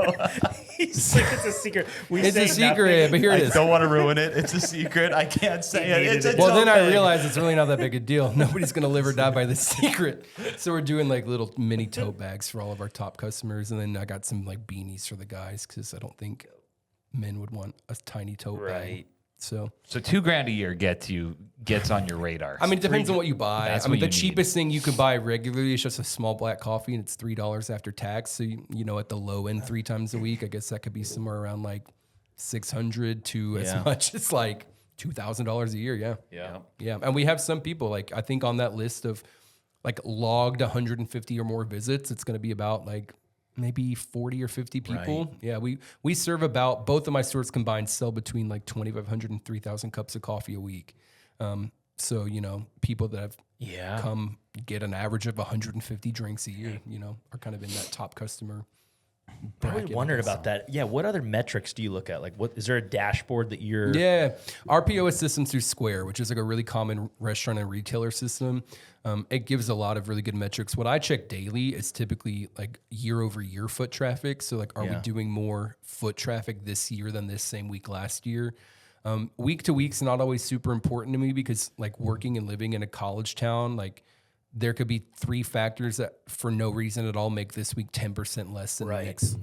He's like, it's a secret. It's a secret, but here it is. I don't want to ruin it. It's a secret. I can't say it. Then I realized it's really not that big a deal. Nobody's going to live or die by this secret. So we're doing like little mini tote bags for all of our top customers. And then I got some like beanies for the guys because I don't think men would want a tiny tote bag. So $2,000 a year gets on your radar. I mean, it depends on what you buy. The cheapest thing you could buy regularly is just a small black coffee, and it's $3 after tax. So at the low end, 3 times a week, I guess that could be somewhere around like $600 to as much as like $2,000 a year. Yeah. And we have some people like I think on that list of like logged 150 or more visits, it's going to be about like maybe 40 or 50 people. Right. Yeah, we serve about, both of my stores combined sell between like 2,500 and 3,000 cups of coffee a week. So, people that have come get an average of 150 drinks a year, are kind of in that top customer I always wondered about that. Yeah, what other metrics do you look at? Like, what is there a dashboard that you're? Yeah, our POS system's through Square, which is like a really common restaurant and retailer system. It gives a lot of really good metrics. What I check daily is typically like year over year foot traffic. So like, are we doing more foot traffic this year than this same week last year? Week to week's not always super important to me because like working and living in a college town, like there could be 3 factors that for no reason at all make this week 10% less than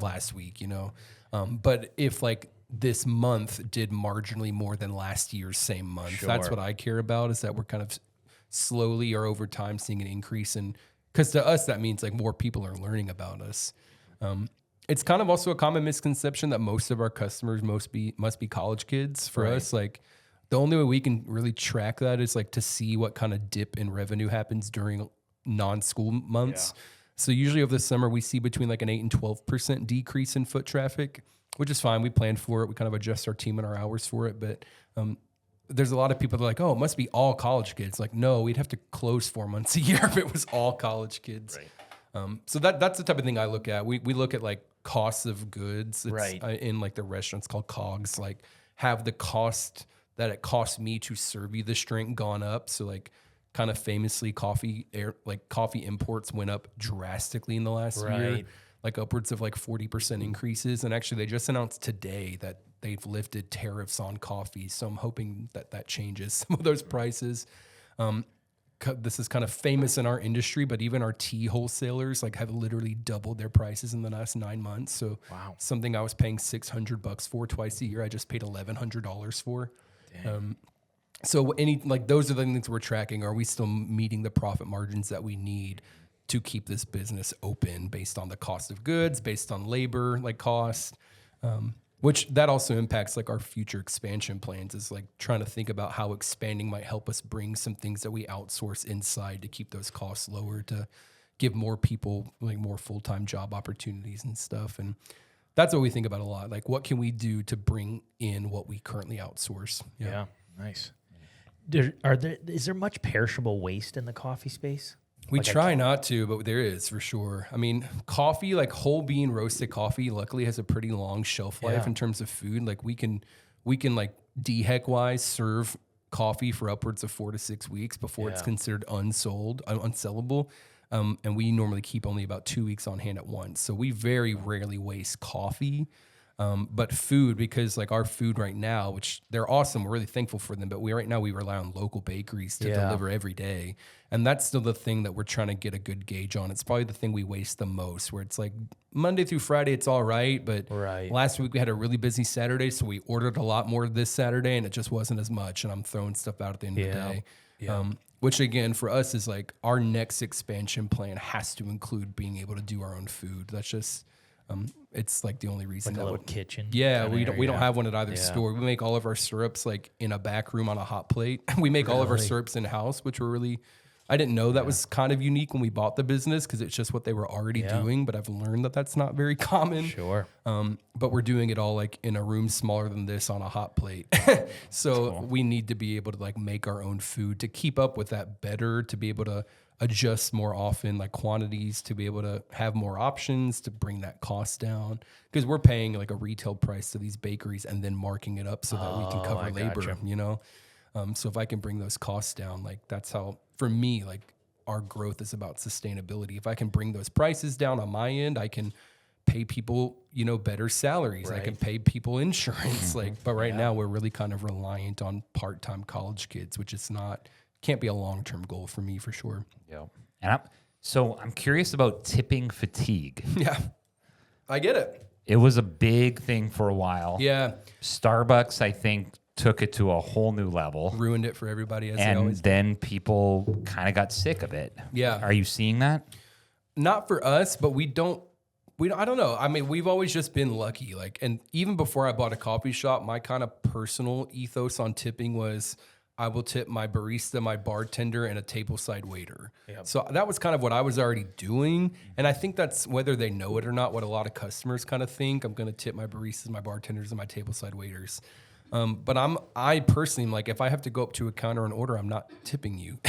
last week, you know? But if like this month did marginally more than last year's same month, that's what I care about, is that we're kind of slowly or over time seeing an increase in, because to us, that means like more people are learning about us. It's kind of also a common misconception that most of our customers must be college kids. For us, like the only way we can really track that is like to see what kind of dip in revenue happens during non-school months. So usually over the summer, we see between like an 8 and 12% decrease in foot traffic, which is fine. We plan for it. We kind of adjust our team and our hours for it. But there's a lot of people that are like, oh, it must be all college kids. Like, no, we'd have to close 4 months a year if it was all college kids. Right. So that's the type of thing I look at. We look at like costs of goods. It's, in like the restaurants called COGS, like have the cost that it costs me to serve you this drink gone up. So like kind of famously coffee imports went up drastically in the last year, like upwards of like 40% increases. And actually they just announced today that they've lifted tariffs on coffee. So I'm hoping that changes some of those prices. This is kind of famous in our industry, but even our tea wholesalers like have literally doubled their prices in the last 9 months. So something I was paying $600 for twice a year, I just paid $1,100 for. So those are the things we're tracking. Are we still meeting the profit margins that we need to keep this business open based on the cost of goods, based on labor, like cost, which that also impacts like our future expansion plans, is like trying to think about how expanding might help us bring some things that we outsource inside to keep those costs lower, to give more people like more full-time job opportunities and stuff. And that's what we think about a lot. Like, what can we do to bring in what we currently outsource? Yeah. Nice. Is there much perishable waste in the coffee space? We try not to, but there is for sure. I mean, coffee, like whole bean roasted coffee, luckily has a pretty long shelf life in terms of food. Like we can like DHEC wise serve coffee for upwards of 4 to 6 weeks before it's considered unsellable. And we normally keep only about 2 weeks on hand at once. So we very rarely waste coffee. But food, because like our food right now, which they're awesome, we're really thankful for them, but we rely on local bakeries to deliver every day. And that's still the thing that we're trying to get a good gauge on. It's probably the thing we waste the most, where it's like Monday through Friday, it's all right. But last week we had a really busy Saturday, so we ordered a lot more this Saturday and it just wasn't as much. And I'm throwing stuff out at the end of the day. Which again, for us is like our next expansion plan has to include being able to do our own food. That's just... it's like the only reason, like a little kitchen. Yeah, we don't have one at either store. We make all of our syrups like in a back room on a hot plate. We make all of our syrups in house, which I didn't know that was kind of unique when we bought the business, because it's just what they were already doing. But I've learned that that's not very common. Sure. But we're doing it all like in a room smaller than this on a hot plate. So we need to be able to like make our own food to keep up with that better, to be able to adjust more often, like quantities, to be able to have more options to bring that cost down, because we're paying like a retail price to these bakeries and then marking it up so that we can cover labor, you know? So if I can bring those costs down, like that's how, for me, like our growth is about sustainability. If I can bring those prices down on my end, I can pay people, you know, better salaries. I can pay people insurance. But right now we're really kind of reliant on part-time college kids, which is can't be a long-term goal for me for sure. Yeah. And I'm curious about tipping fatigue. Yeah. I get it. It was a big thing for a while. Yeah. Starbucks, I think, took it to a whole new level. Ruined it for everybody, as and they always then people kind of got sick of it. Yeah. Are you seeing that? Not for us, but I don't know. I mean, we've always just been lucky. Like, and even before I bought a coffee shop, my kind of personal ethos on tipping was, I will tip my barista, my bartender, and a tableside waiter. Yep. So that was kind of what I was already doing. And I think that's, whether they know it or not, what a lot of customers kind of think. I'm going to tip my baristas, my bartenders, and my tableside waiters. But I personally am like, if I have to go up to a counter and order, I'm not tipping you.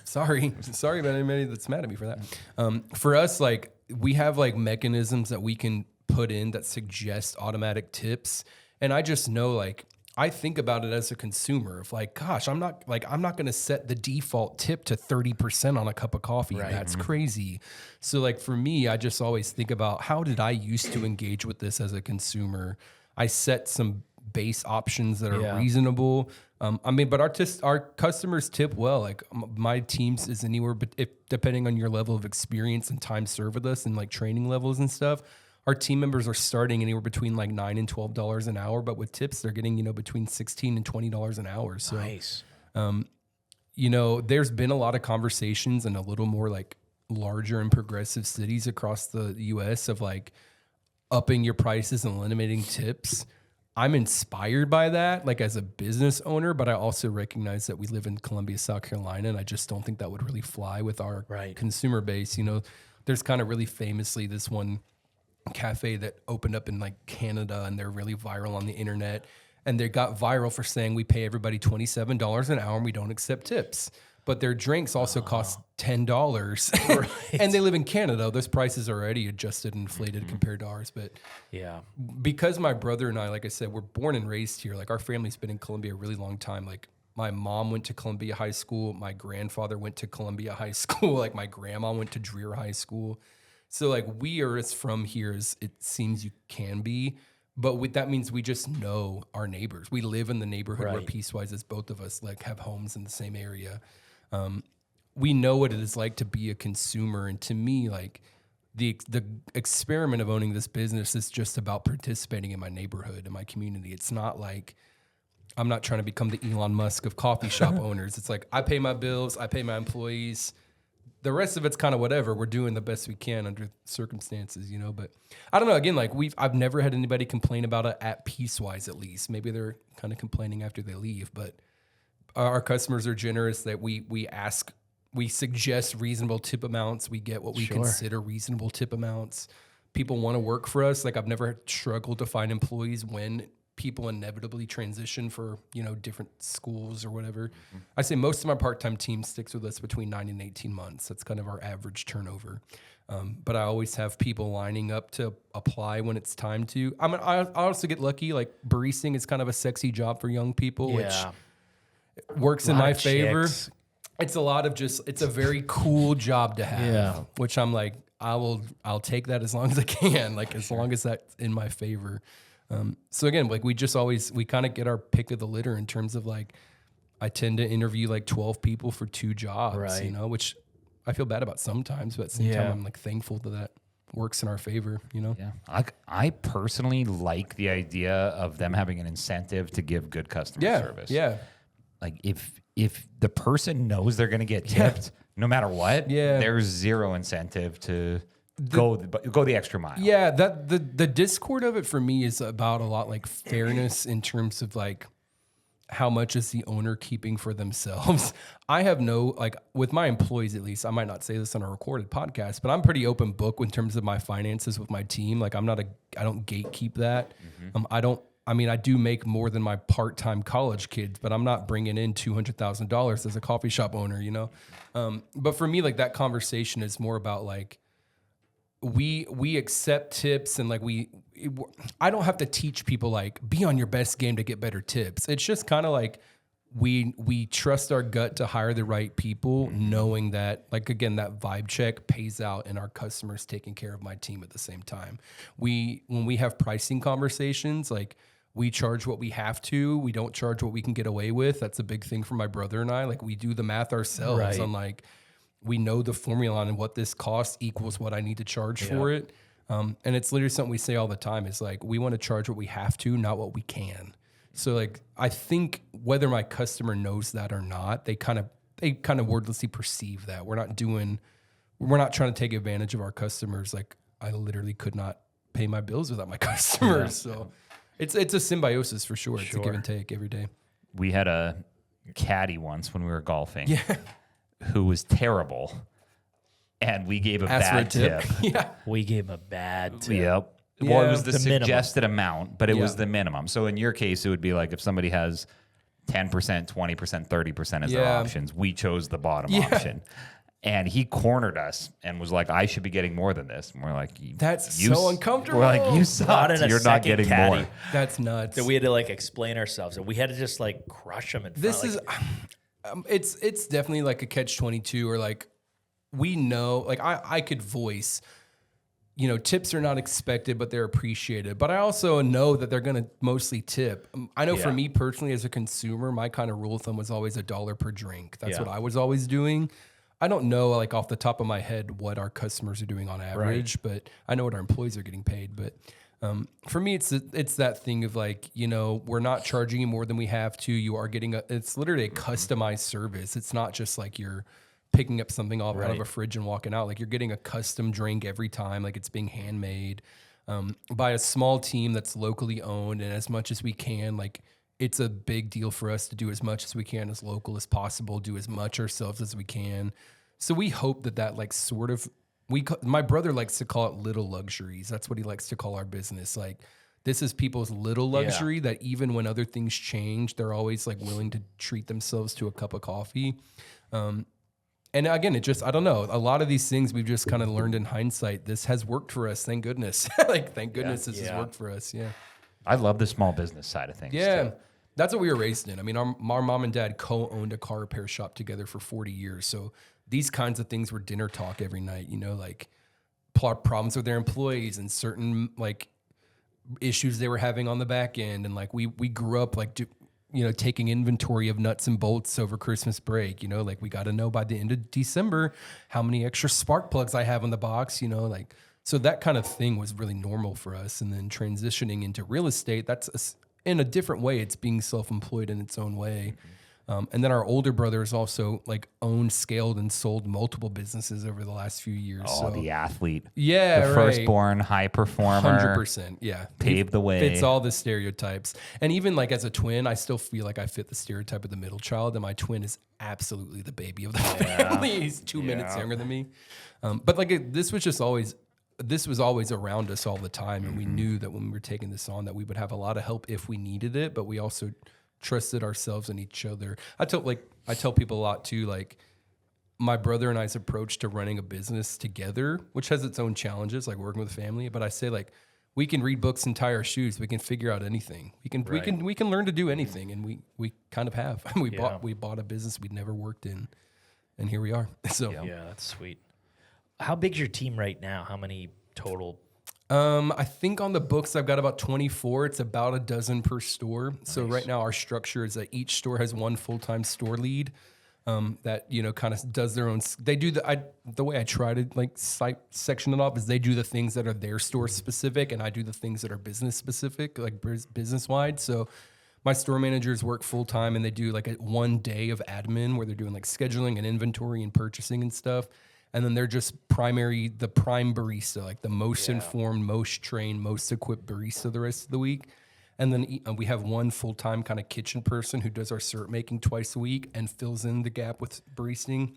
Sorry about anybody that's mad at me for that. For us, like, we have like mechanisms that we can put in that suggest automatic tips. And I just know, like, I think about it as a consumer of like, gosh, I'm not going to set the default tip to 30% on a cup of coffee. Right. That's crazy. So like for me, I just always think about, how did I used to engage with this as a consumer? I set some base options that are reasonable. But our customers tip well. Like my teams is anywhere, but depending on your level of experience and time served with us and like training levels and stuff, our team members are starting anywhere between like $9 and $12 an hour. But with tips, they're getting, between $16 and $20 an hour. So, nice. There's been a lot of conversations in a little more like larger and progressive cities across the U.S. of like upping your prices and eliminating tips. I'm inspired by that, like as a business owner, but I also recognize that we live in Columbia, South Carolina, and I just don't think that would really fly with our consumer base. There's kind of really famously this one cafe that opened up in like Canada, and they're really viral on the internet, and they got viral for saying we pay everybody $27 an hour and we don't accept tips. But their drinks also cost $10, right. And they live in Canada. Those prices are already adjusted and inflated compared to ours. But because my brother and I, like I said, we're born and raised here. Like our family's been in Columbia a really long time. Like my mom went to Columbia High School. My grandfather went to Columbia High School. Like my grandma went to Dreer High School. So like we are as from here as it seems you can be. But that means we just know our neighbors. We live in the neighborhood where Piecewise, as both of us, like have homes in the same area. We know what it is like to be a consumer. And to me, like the experiment of owning this business is just about participating in my neighborhood, in my community. It's not like I'm not trying to become the Elon Musk of coffee shop owners. It's like I pay my bills, I pay my employees. The rest of it's kind of whatever. We're doing the best we can under circumstances, But I don't know. Again, like I've never had anybody complain about it at Piecewise, at least. Maybe they're kind of complaining after they leave, but our customers are generous that we suggest reasonable tip amounts. We get what we consider reasonable tip amounts. People want to work for us. Like I've never struggled to find employees when people inevitably transition for, different schools or whatever. Mm-hmm. I say most of my part-time team sticks with us between 9 and 18 months. That's kind of our average turnover. But I always have people lining up to apply when it's time to. I also get lucky. Like baristing is kind of a sexy job for young people, which works in my favor. It's a lot of it's a very cool job to have, which I'm like, I'll take that as long as I can, like as long as that's in my favor. So again, like we kind of get our pick of the litter in terms of like, I tend to interview like 12 people for 2 jobs, which I feel bad about sometimes, but at the same time, I'm like thankful that works in our favor, Yeah. I personally like the idea of them having an incentive to give good customer service. Yeah. Like if the person knows they're going to get tipped, no matter what, there's zero incentive to go the extra mile. Yeah, that the discord of it for me is about a lot like fairness in terms of like how much is the owner keeping for themselves. I have with my employees at least, I might not say this on a recorded podcast, but I'm pretty open book in terms of my finances with my team. Like I don't gatekeep that. Mm-hmm. I do make more than my part-time college kids, but I'm not bringing in $200,000 as a coffee shop owner, But for me, like that conversation is more about like, we accept tips and like I don't have to teach people like be on your best game to get better tips. It's just kind of like we trust our gut to hire the right people, knowing that like again that vibe check pays out and our customers taking care of my team at the same time. When we have pricing conversations, like we charge what we have to. We don't charge what we can get away with. That's a big thing for my brother and I. Like we do the math ourselves on like we know the formula on what this costs equals what I need to charge for it. And it's literally something we say all the time. It's like, we want to charge what we have to, not what we can. So like, I think whether my customer knows that or not, they kind of wordlessly perceive that we're not trying to take advantage of our customers. Like I literally could not pay my bills without my customers. So it's a symbiosis for sure. It's a give and take every day. We had a caddy once when we were golfing. Who was terrible, and we gave a bad tip. We gave a bad tip. Yep. Well, it was the suggested amount, but it was the minimum. So in your case, it would be like if somebody has 10%, 20%, 30% as their options, we chose the bottom option. And he cornered us and was like, I should be getting more than this. And we're like, that's so uncomfortable. We're like, you suck. You're not getting more. That's nuts. So we had to like explain ourselves, and we had to just like crush them. It's definitely like a catch-22, or like we know, like I could voice tips are not expected, but they're appreciated. But I also know that they're going to mostly tip. I know for me personally, as a consumer, my kind of rule of thumb was always $1 per drink. That's what I was always doing. I don't know, like off the top of my head, what our customers are doing on average, but I know what our employees are getting paid. But for me, it's that thing of like, we're not charging you more than we have to. You are getting it's literally a customized service. It's not just like you're picking up something out of a fridge and walking out. Like you're getting a custom drink every time. Like it's being handmade by a small team that's locally owned. And as much as we can, like it's a big deal for us to do as much as we can as local as possible, do as much ourselves as we can. So we hope that like sort of, my brother likes to call it little luxuries. That's what he likes to call our business. Like this is people's little luxury that even when other things change, they're always like willing to treat themselves to a cup of coffee. And again, I don't know. A lot of these things we've just kind of learned in hindsight. This has worked for us. Thank goodness. Thank goodness this has worked for us. Yeah. I love the small business side of things. Yeah. Too. That's what we were raised in. I mean, our mom and dad co-owned a car repair shop together for 40 years. So these kinds of things were dinner talk every night, like problems with their employees and certain like issues they were having on the back end. And like we grew up like, taking inventory of nuts and bolts over Christmas break, like we got to know by the end of December how many extra spark plugs I have in the box, so that kind of thing was really normal for us. And then transitioning into real estate, in a different way, it's being self-employed in its own way. And then our older brother has also like owned, scaled, and sold multiple businesses over the last few years. Oh, the athlete. Yeah, the firstborn high performer. 100%. Yeah. Paved the way. Fits all the stereotypes. And even like as a twin, I still feel like I fit the stereotype of the middle child. And my twin is absolutely the baby of the family. He's 2 minutes younger than me. But like this was always around us all the time. And we knew that when we were taking this on that we would have a lot of help if we needed it. But we also trusted ourselves and each other. I tell people a lot too, like my brother and I's approach to running a business together, which has its own challenges, like working with family. But I say like, we can read books and tie our shoes. We can figure out anything. We can learn to do anything. And we kind of have, we bought a business we'd never worked in and here we are. So yeah, that's sweet. How big's your team right now? How many total? I think on the books I've got about 24. It's about a dozen per store. Nice. So right now our structure is that each store has one full-time store lead that kind of does their own. They do the way I try to like section it off is they do the things that are their store specific, and I do the things that are business specific, like business wide. So my store managers work full time, and they do like one day of admin where they're doing like scheduling and inventory and purchasing and stuff. And then they're just the prime barista, like the most informed, most trained, most equipped barista the rest of the week. And then we have one full-time kind of kitchen person who does our syrup making twice a week and fills in the gap with baristing.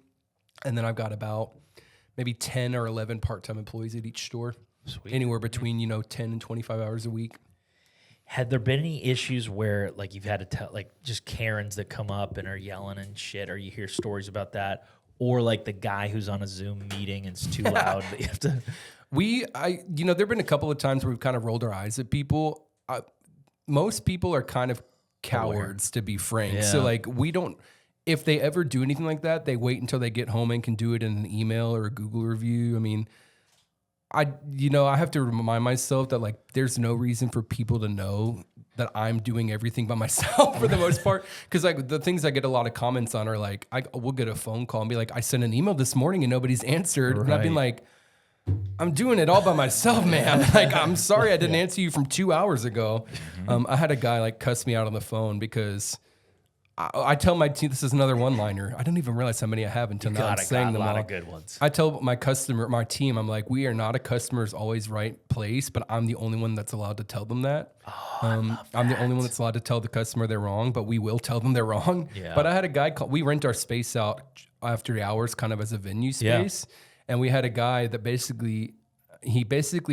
And then I've got about maybe 10 or 11 part-time employees at each store. Sweet. Anywhere between, 10 and 25 hours a week. Had there been any issues where like you've had to tell, like just Karens that come up and are yelling and shit, or you hear stories about that? Or like the guy who's on a Zoom meeting and it's too loud that you have to. There've been a couple of times where we've kind of rolled our eyes at people. Most people are kind of cowards, to be frank. Yeah. So like if they ever do anything like that, they wait until they get home and can do it in an email or a Google review. I mean, I have to remind myself that like there's no reason for people to know that I'm doing everything by myself for the most part. Because like the things I get a lot of comments on are like, we'll get a phone call and be like, I sent an email this morning and nobody's answered. Right. And I've been like, I'm doing it all by myself, man. Like, I'm sorry I didn't answer you from 2 hours ago. Mm-hmm. I had a guy like cuss me out on the phone because I tell my team, this is another one-liner. I don't even realize how many I have until now I'm saying them all. A lot of good ones. I tell my team, I'm like, we are not a customer's always right place, but I'm the only one that's allowed to tell them that. I'm the only one that's allowed to tell the customer they're wrong, but we will tell them they're wrong. Yeah. But I had a guy we rent our space out after the hours kind of as a venue space. Yeah. And we had a guy that basically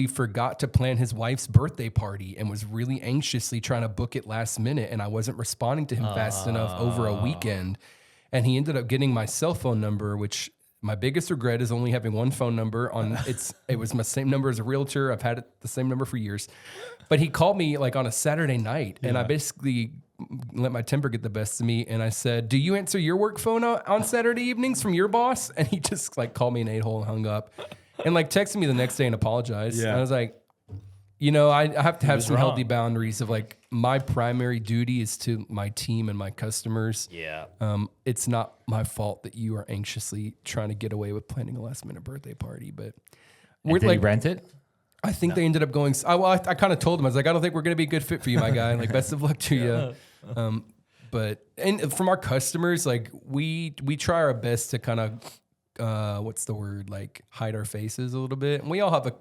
forgot to plan his wife's birthday party and was really anxiously trying to book it last minute. And I wasn't responding to him fast enough over a weekend. And he ended up getting my cell phone number, which my biggest regret is only having one phone number on it was my same number as a realtor. I've had the same number for years, but he called me like on a Saturday night and I basically let my temper get the best of me. And I said, do you answer your work phone on Saturday evenings from your boss? And he just like called me an a-hole and hung up. and like texted me the next day and apologized. Yeah. And I was like, you know, I have to have some healthy boundaries of like my primary duty is to my team and my customers. Yeah. It's not my fault that you are anxiously trying to get away with planning a last minute birthday party, but Did he rent it? I think they ended up going. I kind of told him, I was like, I don't think we're going to be a good fit for you, my guy. Like, best of luck to you. But from our customers, like we try our best to kind of, what's the word? Like hide our faces a little bit. And we all have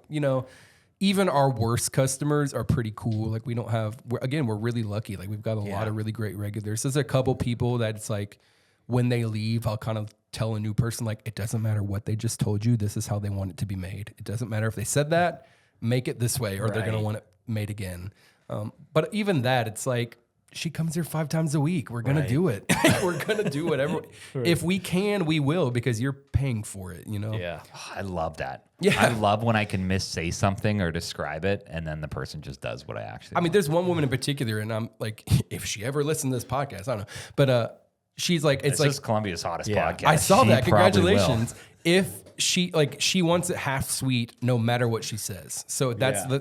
even our worst customers are pretty cool. Like we don't have, we're really lucky. Like we've got a lot of really great regulars. There's a couple people that it's like when they leave, I'll kind of tell a new person, like, it doesn't matter what they just told you. This is how they want it to be made. It doesn't matter if they said that, make it this way, or they're going to want it made again. But even that, it's like, she comes here 5 times a week. We're going to do it. We're going to do whatever. If we can, we will, because you're paying for it, you know? Yeah. Oh, I love that. Yeah. I love when I can missay something or describe it, and then the person just does what I actually I mean, there's one woman in particular, and I'm like, if she ever listened to this podcast, I don't know. But she's like, This is Columbia's hottest podcast. I saw She that. probably Congratulations. If she wants it half sweet, no matter what she says. So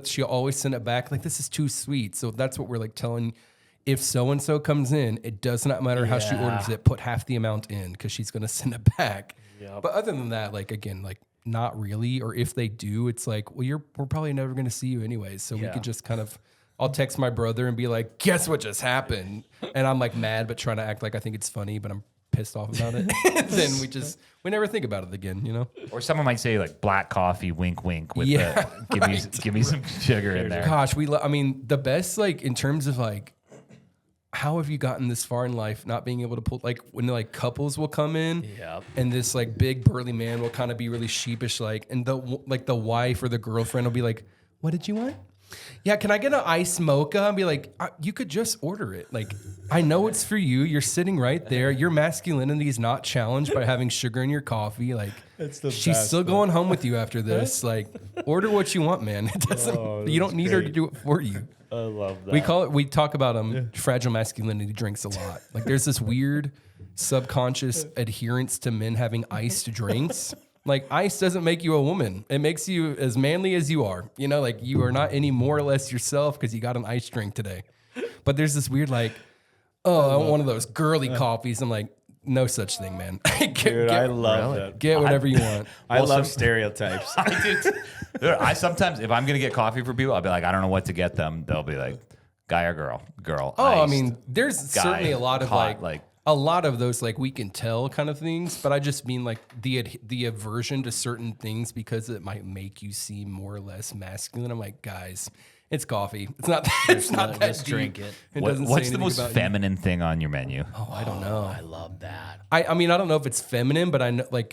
she'll always send it back. Like, this is too sweet. So that's what we're like telling. If so-and-so comes in, it does not matter how she orders it, put half the amount in because she's going to send it back. Yep. But other than that, like, again, like not really. Or if they do, it's like, well, we're probably never going to see you anyways. So we could just kind of, I'll text my brother and be like, guess what just happened? And I'm like mad, but trying to act like I think it's funny, but I'm pissed off about it. Then we never think about it again, you know? Or someone might say like black coffee, wink, wink with give me some sugar in there. Gosh, I mean, the best, like in terms of like, how have you gotten this far in life not being able to pull, like when like couples will come in and this like big burly man will kind of be really sheepish, like, and the wife or the girlfriend will be like, what did you want? Yeah, can I get an iced mocha? And be like, you could just order it. Like, I know it's for you. You're sitting right there. Your masculinity is not challenged by having sugar in your coffee. Like, she's still going home with you after this. Like, order what you want, man. It doesn't. You don't need her to do it for you. I love that. We talk about fragile masculinity drinks a lot. Like, there's this weird subconscious adherence to men having iced drinks. Like, ice doesn't make you a woman. It makes you as manly as you are. You know, like, you are not any more or less yourself because you got an ice drink today. But there's this weird, like, I want one of those girly coffees. I'm like, no such thing, man. Dude, I love that. Get whatever you want. I love stereotypes. I sometimes, if I'm going to get coffee for people, I'll be like, I don't know what to get them. They'll be like, guy or girl? Girl. Oh, I iced, mean, there's certainly a lot of hot, like a lot of those like we can tell kind of things, but I just mean like the aversion to certain things because it might make you seem more or less masculine. I'm like, guys, it's coffee. It's not that. It's not that just deep. drink it. What's the most feminine thing on your menu? Oh, I don't know. I love that. I mean, I don't know if it's feminine, but I know like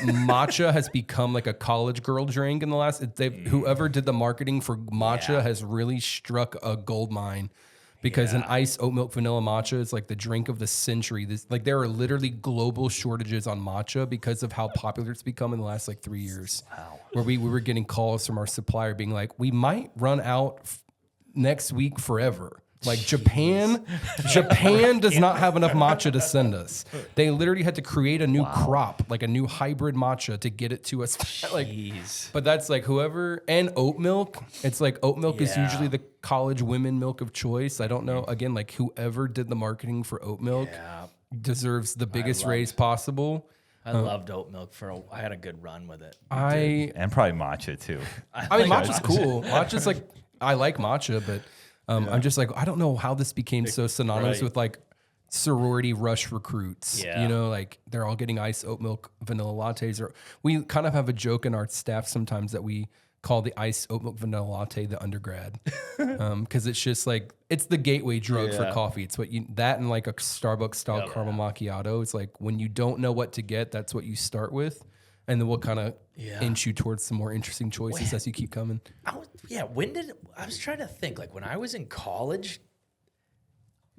matcha has become like a college girl drink in the last. Whoever did the marketing for matcha has really struck a gold mine. Because an iced oat milk vanilla matcha is like the drink of the century. There are literally global shortages on matcha because of how popular it's become in the last like 3 years. Wow. Where we were getting calls from our supplier being like, we might run out next week forever. Like Japan does not have enough matcha to send us. They literally had to create a new crop, like a new hybrid matcha to get it to us. Like, but that's like whoever, and oat milk. It's like oat milk is usually the college women milk of choice. I don't know. Again, like whoever did the marketing for oat milk deserves the biggest raise possible. I loved oat milk I had a good run with it. And probably matcha too. I mean, matcha's cool. Matcha's like, I like matcha, but I'm just like, I don't know how this became so synonymous with like sorority rush recruits. Yeah. You know, like they're all getting iced oat milk vanilla lattes. Or we kind of have a joke in our staff sometimes that we call the iced oat milk vanilla latte the undergrad. Because it's just like, it's the gateway drug for coffee. It's what that and like a Starbucks style caramel macchiato. It's like when you don't know what to get, that's what you start with. And then we'll kind of inch you towards some more interesting choices as you keep coming. I was trying to think, like when I was in college,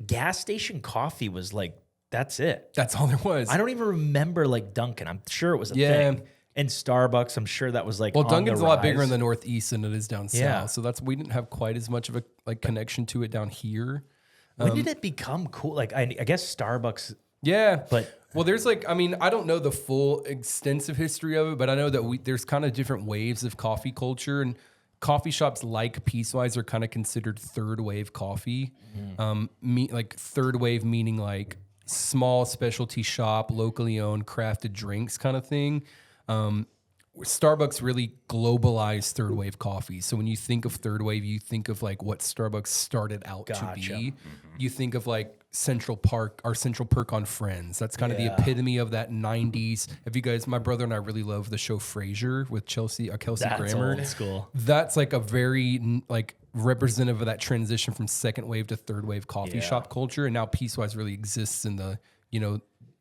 gas station coffee was like, that's it. That's all there was. I don't even remember like Dunkin'. I'm sure it was a thing. And Starbucks, I'm sure that was like, well, Dunkin's a lot bigger in the Northeast than it is down south. Yeah. So we didn't have quite as much of a like connection to it down here. When did it become cool? Like I guess Starbucks Yeah. But well, there's like, I mean, I don't know the full extensive history of it, but I know that there's kind of different waves of coffee culture, and coffee shops like Piecewise are kind of considered third wave coffee. Like third wave meaning like small specialty shop, locally owned, crafted drinks kind of thing. Starbucks really globalized third wave coffee. So when you think of third wave, you think of like what Starbucks started out to be. You think of like Central Park, our Central Perk on Friends. That's kind of the epitome of that 90s. If you guys, my brother and I really love the show Frasier with Kelsey Grammer. Old school. That's like a very like representative of that transition from second wave to third wave coffee shop culture. And now Piecewise really exists in the, you know,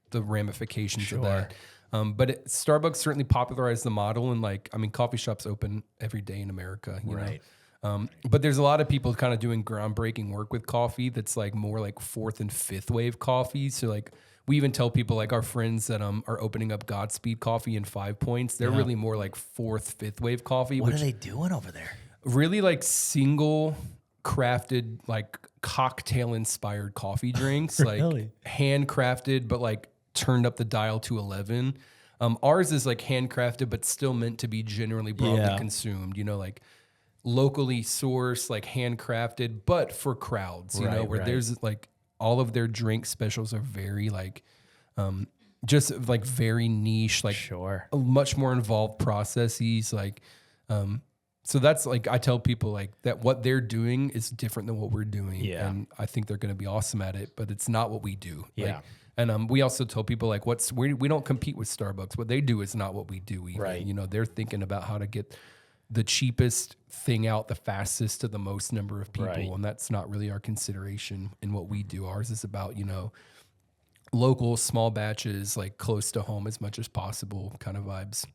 the ramifications of that. But Starbucks certainly popularized the model, and like, I mean, coffee shops open every day in America, you know? But there's a lot of people kind of doing groundbreaking work with coffee that's like more like fourth and fifth wave coffee. So like we even tell people like our friends that are opening up Godspeed Coffee in 5 Points, they're really more like fourth, fifth wave coffee. What are they doing over there? Really like single crafted, like cocktail inspired coffee drinks, like handcrafted, but like turned up the dial to 11. Ours is like handcrafted, but still meant to be generally broadly consumed, you know, like locally sourced, like handcrafted, but for crowds, you know, where there's like all of their drink specials are very like, just like very niche, like much more involved processes. Like, so that's like, I tell people like that what they're doing is different than what we're doing. Yeah. And I think they're going to be awesome at it, but it's not what we do. Yeah. Like, and we also tell people like we don't compete with Starbucks. What they do is not what we do either. Right. You know, they're thinking about how to get the cheapest thing out the fastest to the most number of people. And that's not really our consideration in what we do. Ours is about, you know, local small batches, like close to home as much as possible kind of vibes.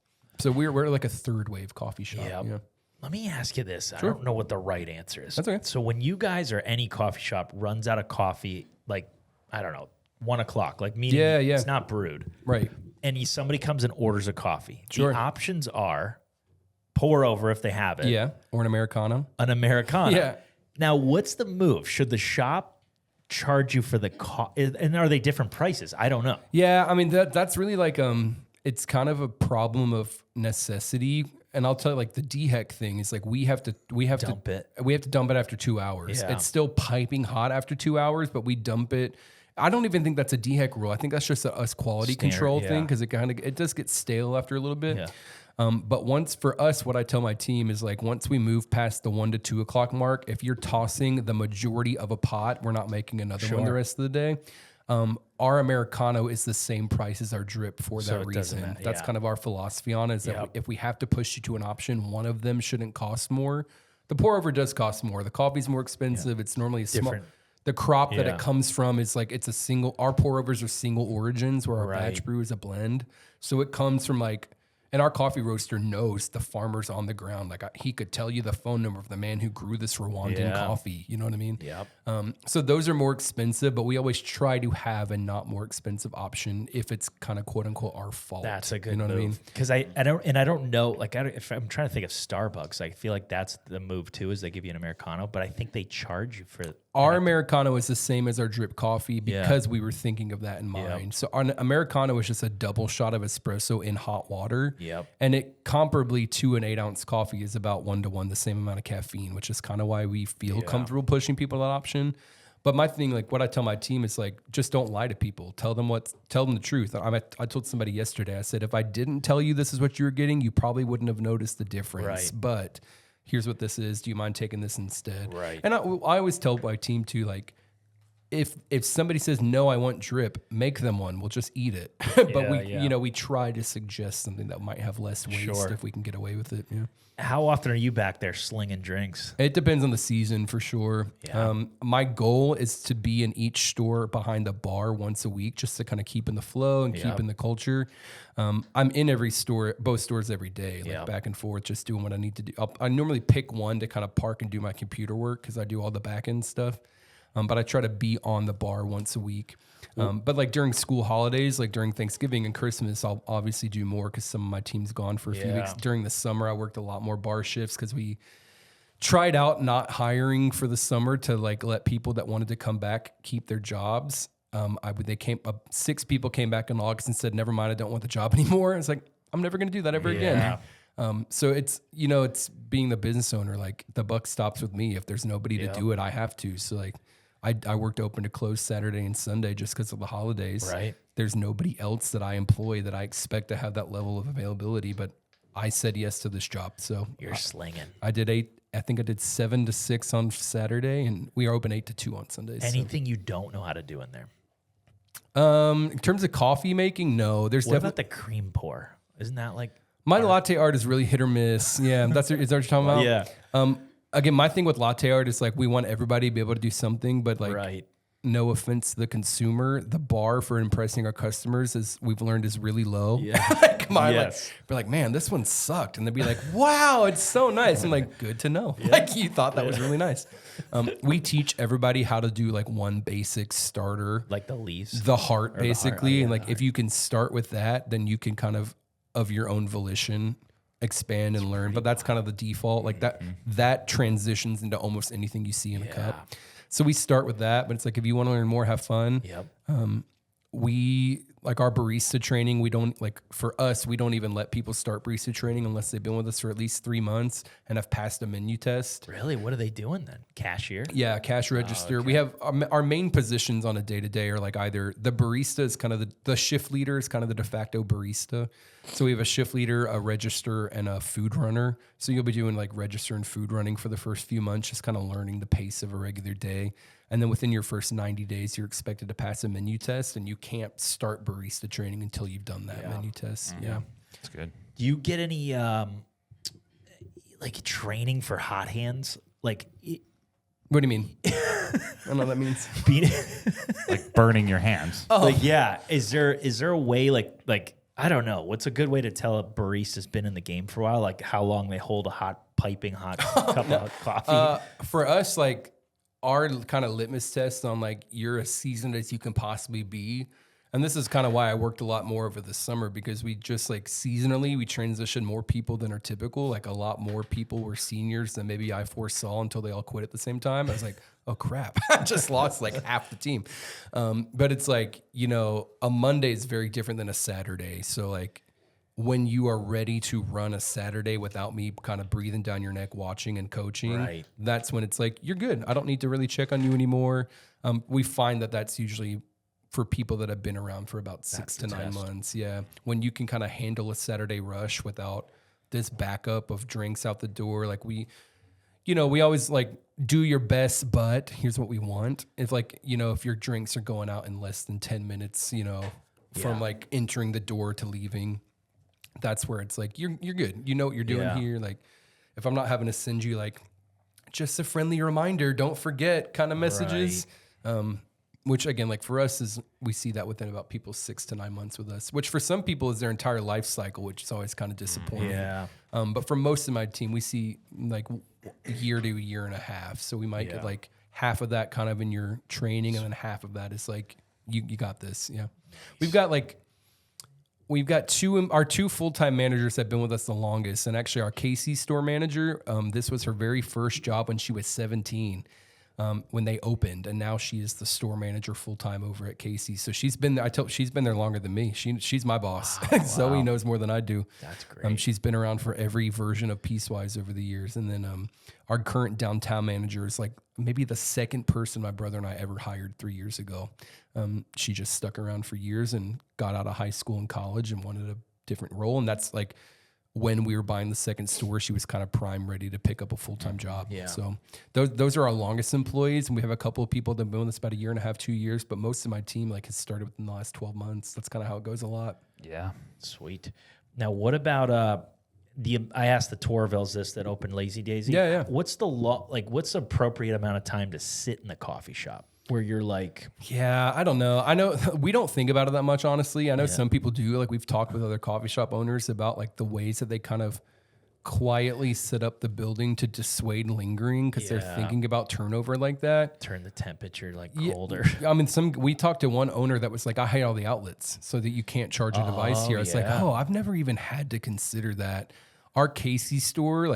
So we're like a third wave coffee shop. Yep. Yeah. Let me ask you this. I don't know what the right answer is. That's okay. So when you guys or any coffee shop runs out of coffee, like, I don't know, 1 o'clock, like meaning it's not brewed. Right. And somebody comes and orders a coffee. Sure. The options are pour over if they have it. Yeah. Or an Americano. An Americano. Yeah. Now, what's the move? Should the shop charge you for the coffee? And are they different prices? I don't know. Yeah. I mean, that's really like, it's kind of a problem of necessity. And I'll tell you, like the DHEC thing is like we have to dump it after 2 hours. Yeah. It's still piping hot after 2 hours, but we dump it. I don't even think that's a DHEC rule. I think that's just us quality control thing, because it does get stale after a little bit. Yeah. But once for us, what I tell my team is like once we move past the 1 to 2 o'clock mark, if you're tossing the majority of a pot, we're not making another one the rest of the day. Our Americano is the same price as our drip for that reason. That's kind of our philosophy on it, is that if we have to push you to an option, one of them shouldn't cost more. The pour over does cost more. The coffee's more expensive. It's normally a small. The crop that it comes from is like it's a single. Our pour overs are single origins, where our batch brew is a blend. So it comes from like. And our coffee roaster knows the farmers on the ground. Like he could tell you the phone number of the man who grew this Rwandan coffee. You know what I mean? Yep. So those are more expensive, but we always try to have a not more expensive option if it's kind of quote unquote our fault. That's a good move. You know what I mean? Because I don't know. Like if I'm trying to think of Starbucks, I feel like that's the move too. Is they give you an Americano, but I think they charge you for. Our Americano is the same as our drip coffee because we were thinking of that in mind. So our Americano is just a double shot of espresso in hot water. Yep. And it comparably to an 8-ounce coffee is about 1-to-1 the same amount of caffeine, which is kind of why we feel comfortable pushing people that option. But my thing, like what I tell my team is like, just don't lie to people. Tell them the truth. I told somebody yesterday, I said, if I didn't tell you this is what you were getting, you probably wouldn't have noticed the difference. Right. But here's what this is. Do you mind taking this instead? Right. And I always tell my team too, like, if somebody says, no, I want drip, make them one. We'll just eat it. But we try to suggest something that might have less waste if we can get away with it. Yeah. How often are you back there slinging drinks? It depends on the season for sure. Yeah. My goal is to be in each store behind the bar once a week, just to kind of keep in the flow and keep in the culture. I'm in every store, both stores every day, like back and forth, just doing what I need to do. I normally pick one to kind of park and do my computer work because I do all the back end stuff. But I try to be on the bar once a week. But like during school holidays, like during Thanksgiving and Christmas, I'll obviously do more because some of my team's gone for a few weeks. During the summer, I worked a lot more bar shifts because we tried out not hiring for the summer to like let people that wanted to come back keep their jobs. Six people came back in August and said, never mind, I don't want the job anymore. It's like, I'm never going to do that ever again. So it's, it's being the business owner, like the buck stops with me. If there's nobody to do it, I have to. So like I worked open to close Saturday and Sunday just because of the holidays. Right. There's nobody else that I employ that I expect to have that level of availability, but I said yes to this job. So you're slinging. I think I did 7 to 6 on Saturday, and we are open 8 to 2 on Sundays. Anything you don't know how to do in there? In terms of coffee making, no. There's What about the cream pour? Isn't that like my latte art is really hit or miss. Yeah, is that what you're talking about? Yeah. Again, my thing with latte art is like we want everybody to be able to do something, but like right? no offense to the consumer, the bar for impressing our customers, as we've learned, is really low. Yeah. Come on, Yes. we're like, man, this one sucked, and they'd be like, wow, it's so nice. I'm like, good to know. Like you thought that was really nice. We teach everybody how to do like one basic starter, Like the leaves? the heart basically, yeah, and like if you can start with that, then you can kind of your own volition expand and learn. But that's kind of the default. Like that transitions into almost anything you see in a cup. So we start with that, but it's like if you want to learn more, have fun. Yep. We like our barista training. We don't for us, we don't even let people start barista training unless they've been with us for at least 3 months and have passed a menu test. Really? What are they doing then? Cashier? Yeah, cash register. We have our main positions on a day to day are like either the barista is kind of the shift leader is kind of the de facto barista. So we have a shift leader, a register, and a food runner. So you'll be doing like register and food running for the first few months, just kind of learning the pace of a regular day. And then within your first 90 days, you're expected to pass a menu test, and you can't start barista training until you've done that menu test. Yeah. That's good. Do you get any like training for hot hands? Like What do you mean? I don't know what that means. being Like burning your hands. like yeah. Is there a way like I don't know. What's a good way to tell a barista's been in the game for a while? Like how long they hold a piping hot cup of coffee? For us, like our kind of litmus test on like you're as seasoned as you can possibly be. And this is kind of why I worked a lot more over the summer, because we just like seasonally, we transitioned more people than are typical. Like a lot more people were seniors than maybe I foresaw until they all quit at the same time. I was like, oh crap, I just lost like half the team. But it's like, a Monday is very different than a Saturday. So like when you are ready to run a Saturday without me kind of breathing down your neck, watching and coaching, Right. That's when it's like, you're good. I don't need to really check on you anymore. We find that that's usually for people that have been around for about 6 to 9 months. Yeah. When you can kind of handle a Saturday rush without this backup of drinks out the door. Like we always like do your best, but here's what we want. If if your drinks are going out in less than 10 minutes, from like entering the door to leaving, that's where it's like, you're good. You know what you're doing here. Like if I'm not having to send you like just a friendly reminder, don't forget kind of messages. Right. Which again, like for us is we see that within about people's 6 to 9 months with us, which for some people is their entire life cycle, which is always kind of disappointing. Yeah. But for most of my team, we see like a year to a year and a half. So we might get like half of that kind of in your training, and then half of that is like, you got this. Yeah. We've got our two full-time managers have been with us the longest. And actually our Casey store manager, this was her very first job when she was 17. When they opened, and now she is the store manager full time over at Casey. So she's been there. She's been there longer than me. She's my boss. Wow. Zoe knows more than I do. That's great. She's been around for every version of Piecewise over the years. And then our current downtown manager is like maybe the second person my brother and I ever hired 3 years ago. She just stuck around for years and got out of high school and college and wanted a different role. And that's like when we were buying the second store, she was kind of prime, ready to pick up a full-time job. Yeah. So those are our longest employees. And we have a couple of people that have been with us about 1.5 years, 2 years, but most of my team has started within the last 12 months. That's kind of how it goes a lot. Yeah. Sweet. Now, what about I asked the Torvilles this that opened Lazy Daisy. Yeah. What's the what's the appropriate amount of time to sit in the coffee shop where you're like, yeah, I don't know. I know we don't think about it that much, honestly. I know some people do. Like we've talked with other coffee shop owners about like the ways that they kind of quietly set up the building to dissuade lingering because they're thinking about turnover like that. turn the temperature colder? I mean, we talked to one owner that was like, I hate all the outlets so that you can't charge a device here. It's like, I've never even had to consider that. Our Casey store,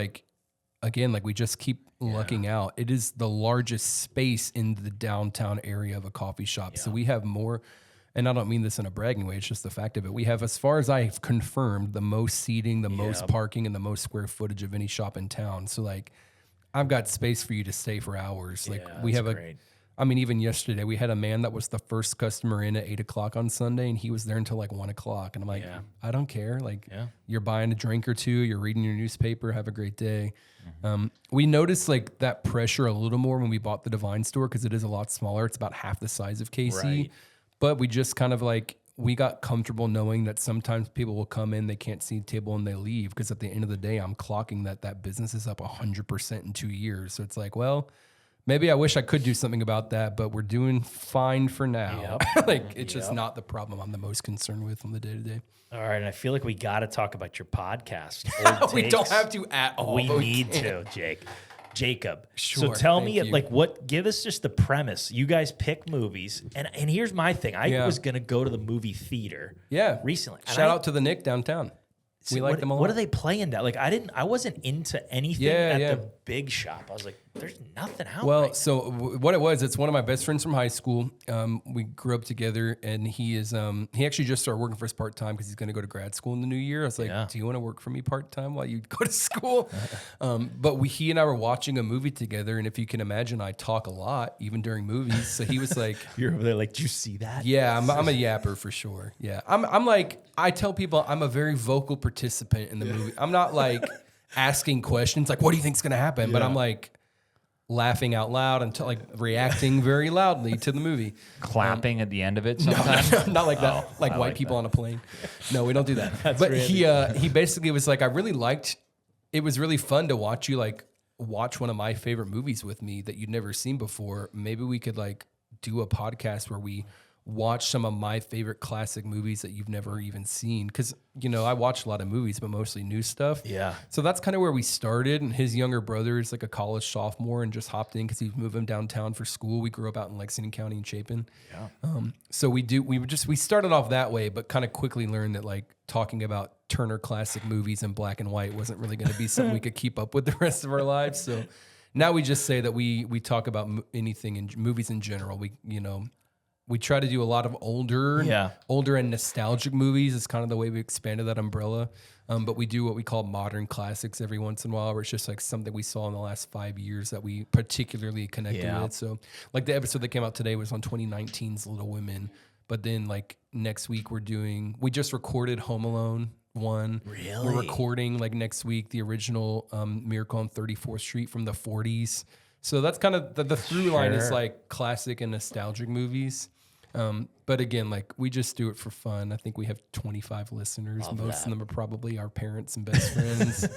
again, like we just keep lucking out. It is the largest space in the downtown area of a coffee shop. So we have more, and I don't mean this in a bragging way, it's just the fact of it. We have, as far as I've confirmed, the most seating, the most parking, and the most square footage of any shop in town. So like, I've got space for you to stay for hours. Like we have great. Even yesterday we had a man that was the first customer in at 8 o'clock on Sunday, and he was there until like 1 o'clock. And I'm like, I don't care. Like you're buying a drink or two, you're reading your newspaper, have a great day. We noticed like that pressure a little more when we bought the Divine store, because it is a lot smaller. It's about half the size of KC, right. But we just kind of like, we got comfortable knowing that sometimes people will come in, they can't see the table and they leave. Because at the end of the day, I'm clocking that business is up 100% in 2 years. So it's like, well, maybe I wish I could do something about that, but we're doing fine for now. Like it's just not the problem I'm the most concerned with on the day to day. All right, and I feel like we got to talk about your podcast. We don't have to at all. We need to, Jacob. Sure. So tell me, like, give us just the premise. You guys pick movies, and here's my thing. I was gonna go to the movie theater. Recently. Shout out to the Nick downtown. We like them a lot. What are they playing down? Like I wasn't into anything at the big shop. I was like, there's nothing out. Well, so what it was, it's one of my best friends from high school. We grew up together, and he actually just started working for us part-time because he's going to go to grad school in the new year. I was like, do you want to work for me part-time while you go to school? But he and I were watching a movie together, and if you can imagine, I talk a lot, even during movies. So he was like, you're over there like, did you see that? Yeah, I'm a yapper for sure. Yeah, I'm like, I tell people I'm a very vocal participant in the movie. I'm not like asking questions like, what do you think's going to happen? But I'm like laughing out loud and like reacting very loudly to the movie. Clapping at the end of it sometimes? No, not like that. Like white people on a plane. No, we don't do that. But he basically was like, it was really fun to watch you like watch one of my favorite movies with me that you'd never seen before. Maybe we could like do a podcast where we watch some of my favorite classic movies that you've never even seen. Because, I watch a lot of movies, but mostly new stuff. Yeah. So that's kind of where we started. And his younger brother is like a college sophomore and just hopped in because he was moving downtown for school. We grew up out in Lexington County and Chapin. Yeah. So we started off that way, but kind of quickly learned that like talking about Turner classic movies in black and white wasn't really going to be something we could keep up with the rest of our lives. So now we just say that we talk about anything in movies in general. We try to do a lot of older and nostalgic movies. It's kind of the way we expanded that umbrella. But we do what we call modern classics every once in a while, where it's just like something we saw in the last 5 years that we particularly connected with. So like the episode that came out today was on 2019's Little Women. But then like next week we just recorded Home Alone 1. Really? We're recording like next week the original Miracle on 34th Street from the 40s. So that's kind of the through line is like classic and nostalgic movies. But again, like we just do it for fun. I think we have 25 listeners. Most of them are probably our parents and best friends,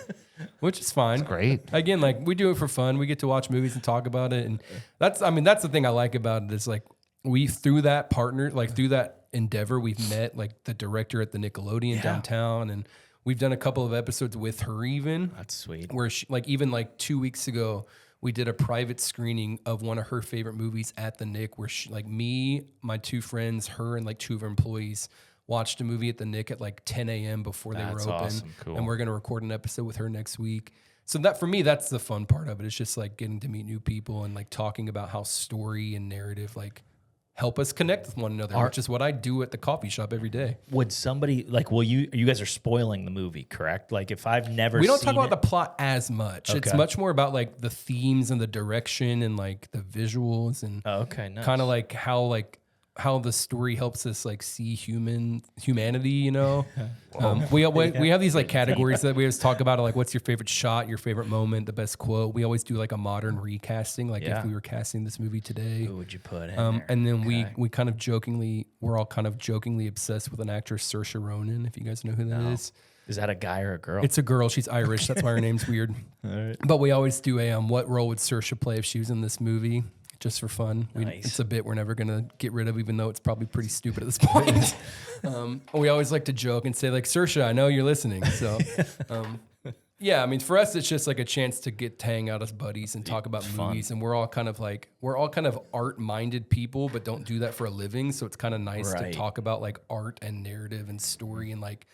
which is fine. That's great. Again, like we do it for fun. We get to watch movies and talk about it. And that's the thing I like about it is like through that endeavor, we've met like the director at the Nickelodeon downtown, and we've done a couple of episodes with her even. That's sweet. Where she, like even like 2 weeks ago, we did a private screening of one of her favorite movies at the Nick, where she, like me, my two friends, her, and like two of her employees watched a movie at the Nick at like 10 a.m. before they were open. Awesome. Cool. And we're going to record an episode with her next week. So that for me, that's the fun part of it. It's just like getting to meet new people and like talking about how story and narrative like help us connect with one another, which is what I do at the coffee shop every day. Would somebody like, you guys are spoiling the movie, correct? Like if I've never We don't talk about the plot as much. Okay. It's much more about like the themes and the direction and like the visuals and nice. Kind of like how the story helps us like see humanity, we have these like categories that we always talk about, like what's your favorite shot, your favorite moment, the best quote. We always do like a modern recasting, like if we were casting this movie today, who would you put in there? And then we kind of we're all kind of jokingly obsessed with an actress, Saoirse Ronan, if you guys know who that is. Is that a guy or a girl? It's a girl. She's Irish. That's why her name's weird. All right. But we always do a what role would Saoirse play if she was in this movie? Just for fun. Nice. It's a bit we're never going to get rid of, even though it's probably pretty stupid at this point. We always like to joke and say, like, Saoirse, I know you're listening. So, yeah, I mean, for us, it's just like a chance to get to hang out as buddies and talk about movies. And we're all kind of art-minded people, but don't do that for a living. So it's kind of nice to talk about like art and narrative and story and like